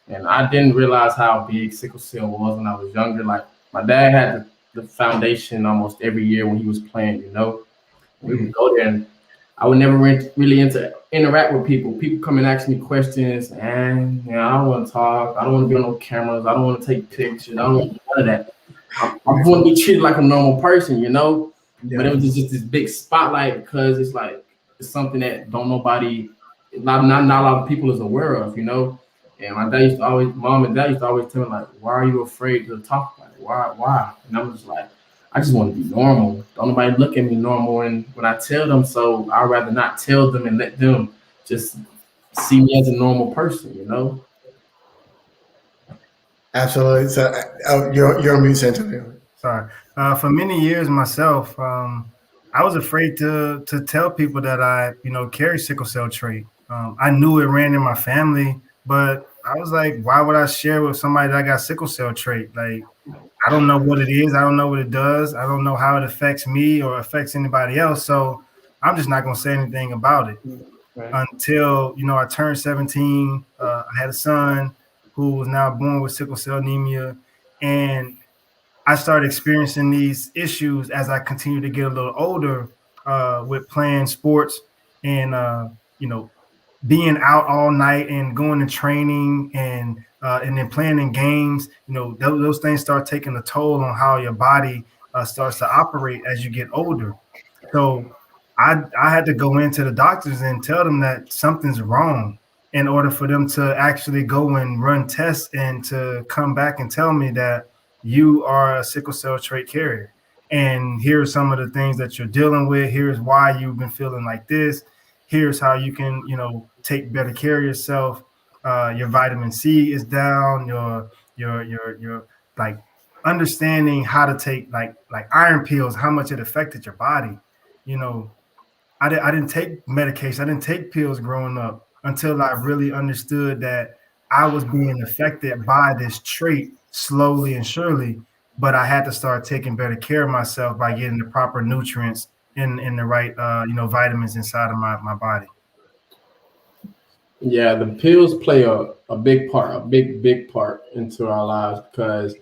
And I didn't realize how big sickle cell was when I was younger. Like my dad had the foundation almost every year when he was playing, we would go there and I would never really interact with people. People come and ask me questions and I don't want to talk. I don't want to be on no cameras. I don't want to take pictures. I don't want to do none of that. I want to be treated like a normal person, Yeah. But it was just this big spotlight because it's like, it's something that not a lot of people is aware of, And my dad mom and dad used to always tell me like, why are you afraid to talk about it? Why? And I was just like, I just want to be normal. Don't nobody look at me normal. And when I tell them so, I'd rather not tell them and let them just see me as a normal person, Absolutely. So you're on mute, Santonio. Sorry. For many years myself, I was afraid to tell people that I, carry sickle cell trait. I knew it ran in my family, but I was like, why would I share with somebody that I got sickle cell trait? Like, I don't know what it is. I don't know what it does. I don't know how it affects me or affects anybody else. So I'm just not going to say anything about it Right. until, I turned 17. I had a son who was now born with sickle cell anemia. And I started experiencing these issues as I continued to get a little older with playing sports and, being out all night and going to training and then playing in games. Those things start taking a toll on how your body starts to operate as you get older. So I had to go into the doctors and tell them that something's wrong in order for them to actually go and run tests and to come back and tell me that you are a sickle cell trait carrier. And here's some of the things that you're dealing with. Here's why you've been feeling like this. Here's how you can, take better care of yourself. Your vitamin C is down. Your like understanding how to take like iron pills, how much it affected your body. I didn't take medication. I didn't take pills growing up until I really understood that I was being affected by this trait slowly and surely. But I had to start taking better care of myself by getting the proper nutrients in the right, vitamins inside of my body. Yeah, the pills play a big part, a big part into our lives because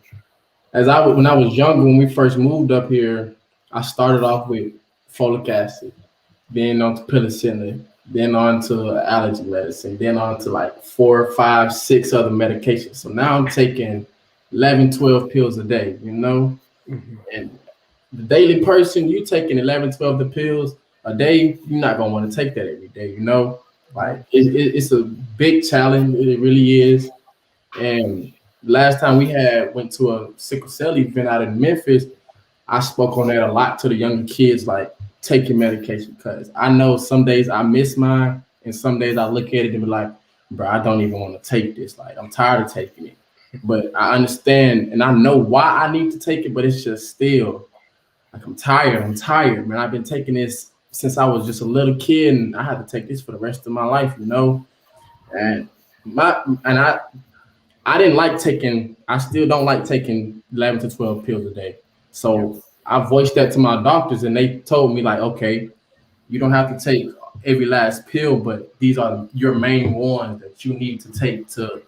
when I was younger, when we first moved up here, I started off with folic acid, then on to penicillin, then on to allergy medicine, then on to like 4, 5, 6 other medications. So now I'm taking 11, 12 pills a day, Mhm. and the daily person, you taking 11, 12 the pills a day, you're not going to want to take that every day, Like it's a big challenge. It really is. And last time we went to a sickle cell event out in Memphis, I spoke on that a lot to the younger kids, like take your medication because I know some days I miss mine and some days I look at it and be like, bro, I don't even want to take this. Like I'm tired of taking it. But I understand and I know why I need to take it, but it's just still like I'm tired, man. I've been taking this since I was just a little kid and I had to take this for the rest of my life, And I didn't like taking, I still don't like taking 11 to 12 pills a day. So I voiced that to my doctors and they told me like, okay, you don't have to take every last pill, but these are your main ones that you need to take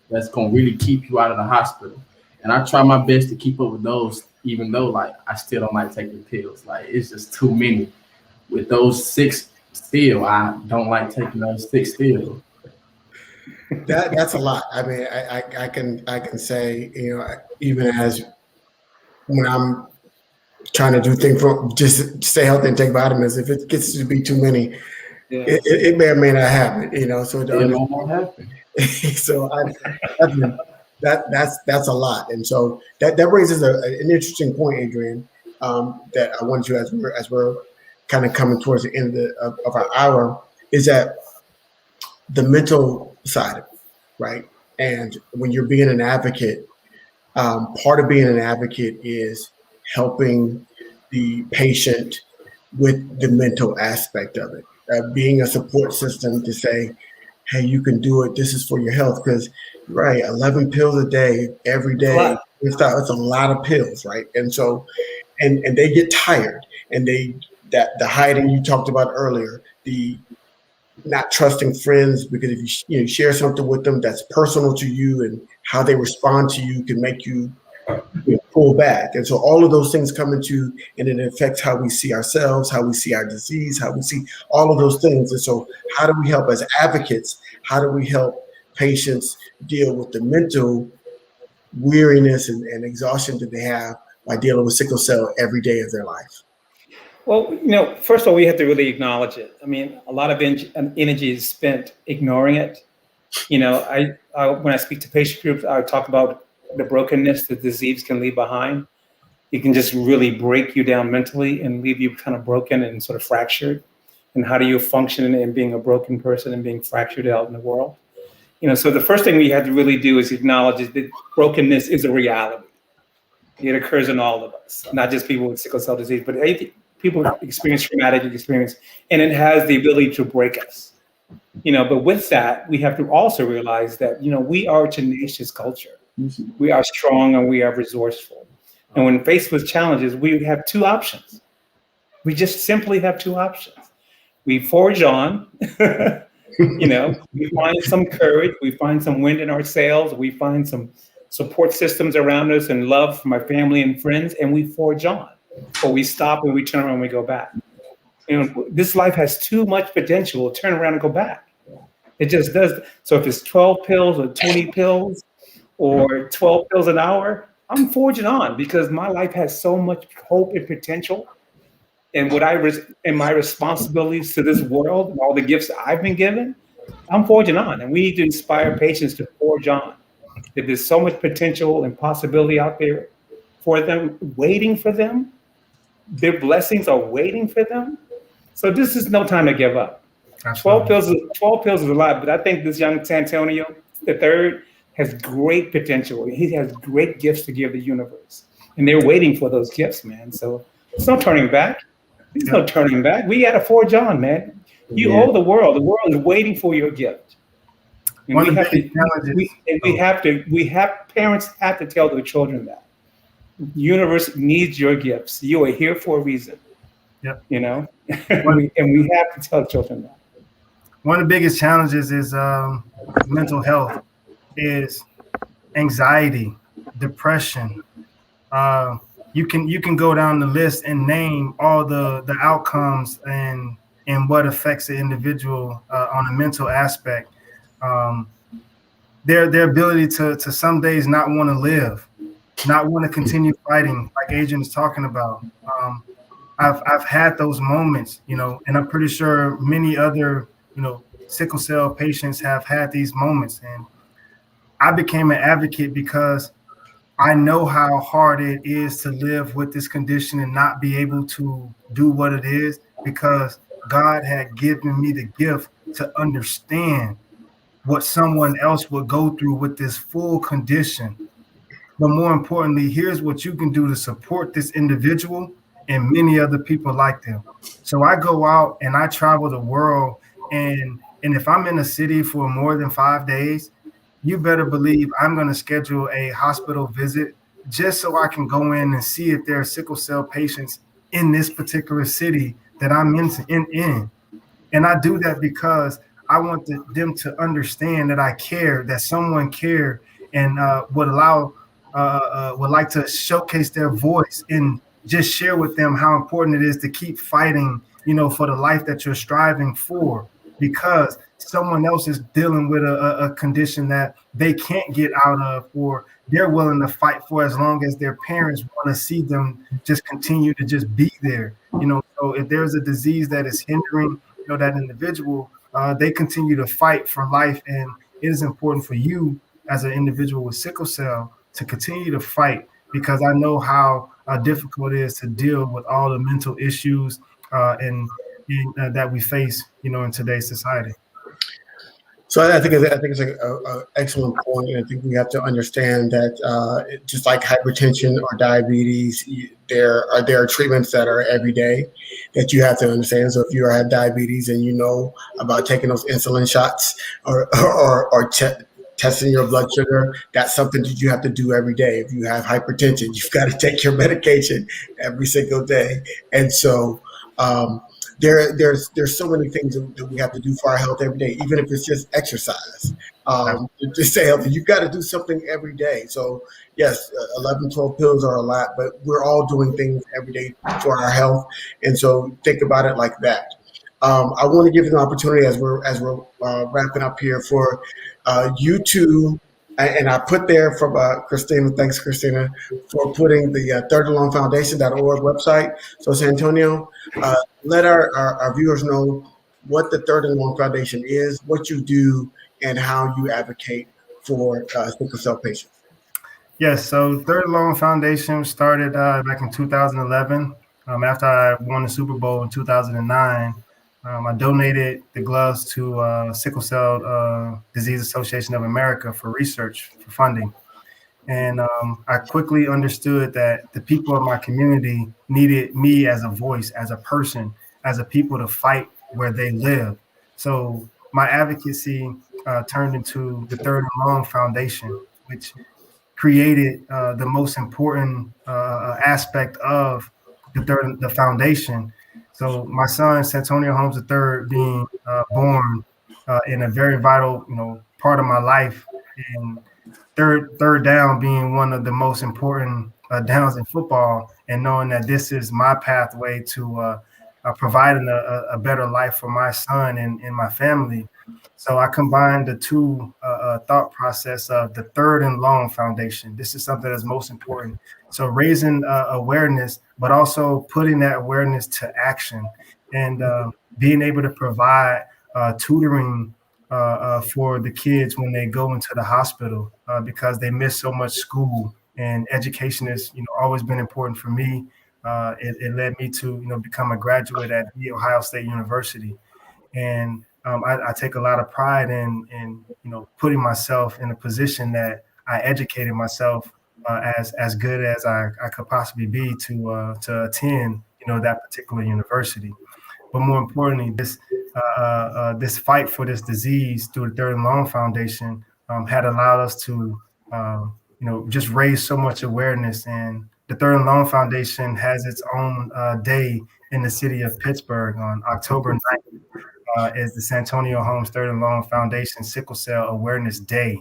that's going to really keep you out of the hospital. And I try my best to keep up with those, even though like I still don't like taking pills. Like it's just too many. With those 6 still, I don't like taking those 6 still. That's a lot. I mean, I can say, even as when I'm trying to do things for just stay healthy and take vitamins, if it gets to be too many, Yeah. it may or may not happen. So It won't happen. so that's a lot, and so that raises an interesting point, Adrian, that I want you as we're kind of coming towards the end of our hour, is that the mental side of it, right? And when you're being an advocate, part of being an advocate is helping the patient with the mental aspect of it, being a support system to say, hey, you can do it. This is for your health. Because, right, 11 pills a day, every day, it's a lot of pills, right? And so, and they get tired. And the hiding you talked about earlier, the not trusting friends, because if you share something with them that's personal to you and how they respond to you can make you pull back. And so all of those things come into, and it affects how we see ourselves, how we see our disease, how we see all of those things. And so how do we help as advocates? How do we help patients deal with the mental weariness and exhaustion that they have by dealing with sickle cell every day of their life? Well, first of all, we have to really acknowledge it. I mean, a lot of energy is spent ignoring it. I when I speak to patient groups, I talk about the brokenness the disease can leave behind. It can just really break you down mentally and leave you kind of broken and sort of fractured. And how do you function in being a broken person and being fractured out in the world? So the first thing we have to really do is acknowledge is that brokenness is a reality. It occurs in all of us, not just people with sickle cell disease, but people experience traumatic experience, and it has the ability to break us. But with that, we have to also realize that, we are a tenacious culture. We are strong and we are resourceful. And when faced with challenges, we have two options. We just simply have two options. We forge on, we find some courage, we find some wind in our sails, we find some support systems around us and love from our family and friends, and we forge on. Or we stop and we turn around and we go back. This life has too much potential to turn around and go back. It just does. So if it's 12 pills or 20 pills or 12 pills an hour, I'm forging on because my life has so much hope and potential. And and my responsibilities to this world and all the gifts I've been given, I'm forging on. And we need to inspire patients to forge on. That there's so much potential and possibility out there for them, waiting for them. Their blessings are waiting for them. So this is no time to give up. 12 pills is a lot, but I think this young Santonio, the third, has great potential. He has great gifts to give the universe. And they're waiting for those gifts, man. So it's no turning back. There's no turning back. We got to forge on, man. You owe the world. The world is waiting for your gift. And parents have to tell their children that. The universe needs your gifts. You are here for a reason. Yep. And we have to tell children that. One of the biggest challenges is mental health, is anxiety, depression. You can go down the list and name all the outcomes and what affects the individual on a mental aspect. Their ability to some days not want to live, not want to continue fighting, like Adrian is talking about. I've had those moments, and I'm pretty sure many other, sickle cell patients have had these moments. And I became an advocate because I know how hard it is to live with this condition and not be able to do what it is, because God had given me the gift to understand what someone else would go through with this full condition. But more importantly, here's what you can do to support this individual and many other people like them. So I go out and I travel the world, and if I'm in a city for more than 5 days, you better believe I'm going to schedule a hospital visit just so I can go in and see if there are sickle cell patients in this particular city that I'm in. And I do that because I want them to understand that I care, that someone cared, and would like to showcase their voice and just share with them how important it is to keep fighting, for the life that you're striving for, because someone else is dealing with a condition that they can't get out of, or they're willing to fight for as long as their parents want to see them just continue to just be there. So if there's a disease that is hindering, that individual, they continue to fight for life. And it is important for you as an individual with sickle cell to continue to fight, because I know how difficult it is to deal with all the mental issues and that we face, in today's society. So I think it's an excellent point. And I think we have to understand that just like hypertension or diabetes, there are treatments that are every day that you have to understand. So if you have diabetes and you know about taking those insulin shots or testing your blood sugar, that's something that you have to do every day. If you have hypertension, you've got to take your medication every single day. And so there's so many things that we have to do for our health every day, even if it's just exercise. To stay healthy, you've got to do something every day. So yes, 11, 12 pills are a lot, but we're all doing things every day for our health. And so think about it like that. I want to give you an opportunity as we're wrapping up here for you two. And I put there from Christina, thanks Christina, for putting the thirdandlongfoundation.org website. So Santonio, let our viewers know what the Third and Long Foundation is, what you do, and how you advocate for sickle cell patients. Yes, so Third and Long Foundation started back in 2011. After I won the Super Bowl in 2009, I donated the gloves to Sickle Cell Disease Association of America for research, for funding. And I quickly understood that the people of my community needed me as a voice, as a person, as a people to fight where they live. So my advocacy turned into the Third and Long Foundation, which created the most important aspect of the foundation. So my son, Santonio Holmes III, being born in a very vital, part of my life, and third down being one of the most important downs in football, and knowing that this is my pathway to providing a better life for my son and my family. So I combined the two thought process of the Third and Long Foundation. This is something that's most important. So raising awareness, but also putting that awareness to action, and being able to provide tutoring for the kids when they go into the hospital because they miss so much school. And education has, always been important for me. It led me to, become a graduate at the Ohio State University. And I take a lot of pride in putting myself in a position that I educated myself as good as I could possibly be to attend that particular university. But more importantly, this fight for this disease through the Third and Long Foundation had allowed us to just raise so much awareness. And the Third and Long Foundation has its own day in the city of Pittsburgh on October 9th. Is the Santonio Holmes Third and Long Foundation Sickle Cell Awareness Day.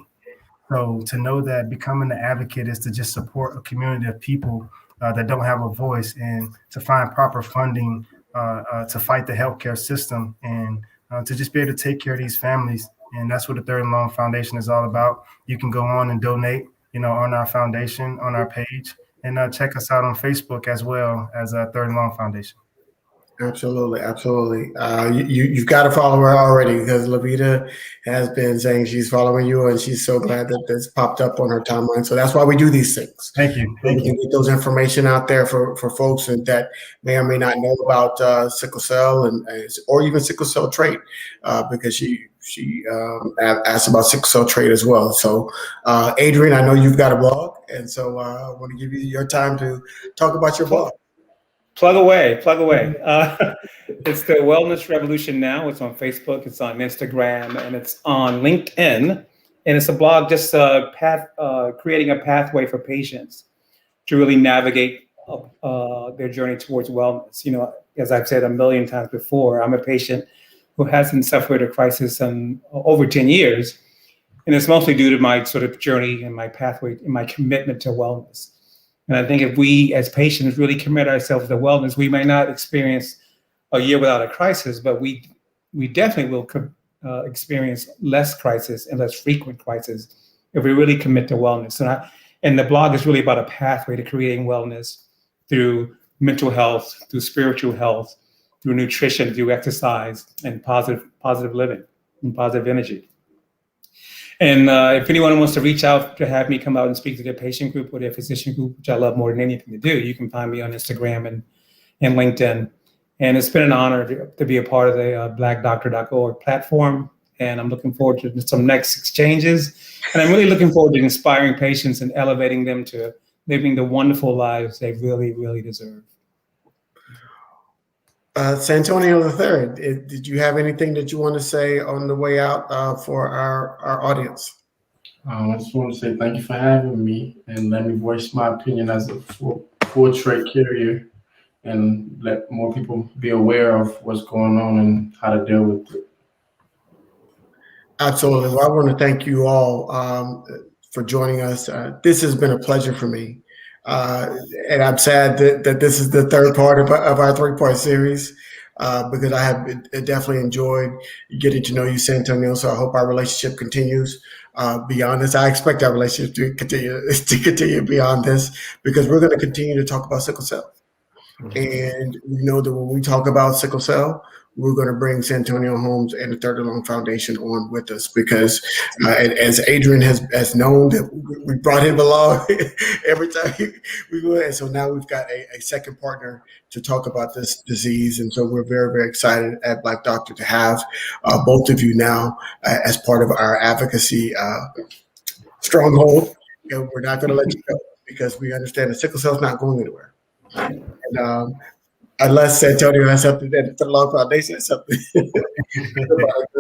So to know that becoming an advocate is to just support a community of people that don't have a voice, and to find proper funding to fight the healthcare system, and to just be able to take care of these families. And that's what the Third and Long Foundation is all about. You can go on and donate, on our foundation, on our page, and check us out on Facebook as well as Third and Long Foundation. Absolutely, absolutely. You've got to follow her already, because Lavita has been saying she's following you, and she's so glad that this popped up on her timeline. So that's why we do these things. Thank you. We can get those information out there for folks that may or may not know about sickle cell or even sickle cell trait, because she asked about sickle cell trait as well. So, Adrian, I know you've got a blog, and so I want to give you your time to talk about your blog. Plug away. It's the Wellness Revolution now. It's on Facebook, it's on Instagram, and it's on LinkedIn. And it's a blog just creating a pathway for patients to really navigate their journey towards wellness. As I've said a million times before, I'm a patient who hasn't suffered a crisis in over 10 years. And it's mostly due to my sort of journey and my pathway and my commitment to wellness. And I think if we as patients really commit ourselves to wellness, we may not experience a year without a crisis, but we definitely will experience less crisis and less frequent crisis if we really commit to wellness. And the blog is really about a pathway to creating wellness through mental health, through spiritual health, through nutrition, through exercise, and positive living and positive energy. And if anyone wants to reach out to have me come out and speak to their patient group or their physician group, which I love more than anything to do, you can find me on Instagram and LinkedIn. And it's been an honor to be a part of the blackdoctor.org platform. And I'm looking forward to some next exchanges. And I'm really looking forward to inspiring patients and elevating them to living the wonderful lives they really, really deserve. Santonio III, did you have anything that you want to say on the way out for our audience? I just want to say thank you for having me, and let me voice my opinion as a full trait carrier, and let more people be aware of what's going on and how to deal with it. Absolutely. Well, I want to thank you all for joining us. This has been a pleasure for me. And I'm sad that this is the third part of our 3-part series, because I have definitely enjoyed getting to know you, Santonio. So I hope our relationship continues beyond this. I expect our relationship to continue beyond this, because we're going to continue to talk about sickle cell. And we know that when we talk about sickle cell, we're going to bring Santonio Holmes and the Third and Long Foundation on with us, because as Adrian has known, that we brought him along every time we go. And so now we've got a second partner to talk about this disease. And so we're very, very excited at Black Doctor to have both of you now as part of our advocacy stronghold. and we're not going to let you go because we understand that sickle cell is not going anywhere. And unless Antonio has something that the Long Foundation has something.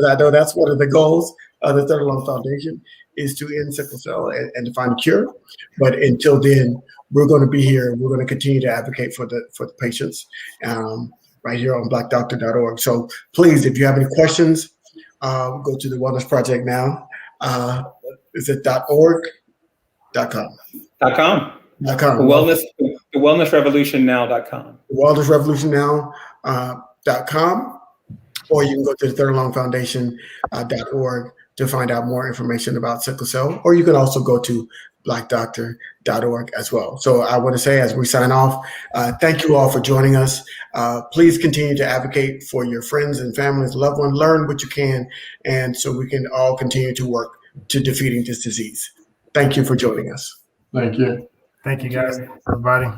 I know that's one of the goals of the Third Long Foundation is to end sickle cell and to find a cure. But until then, we're going to be here. We're going to continue to advocate for the patients right here on blackdoctor.org. So please, if you have any questions, go to the Wellness Project now. Is it .org? .com. .com. The wellnessrevolutionnow.com. Wellnessrevolutionnow.com, or you can go to the Third Long Foundation.org to find out more information about sickle cell, or you can also go to blackdoctor.org as well. So I want to say, as we sign off, thank you all for joining us. Please continue to advocate for your friends and families, loved ones, learn what you can, and so we can all continue to work to defeating this disease. Thank you for joining us. Thank you. Thank you, guys, everybody.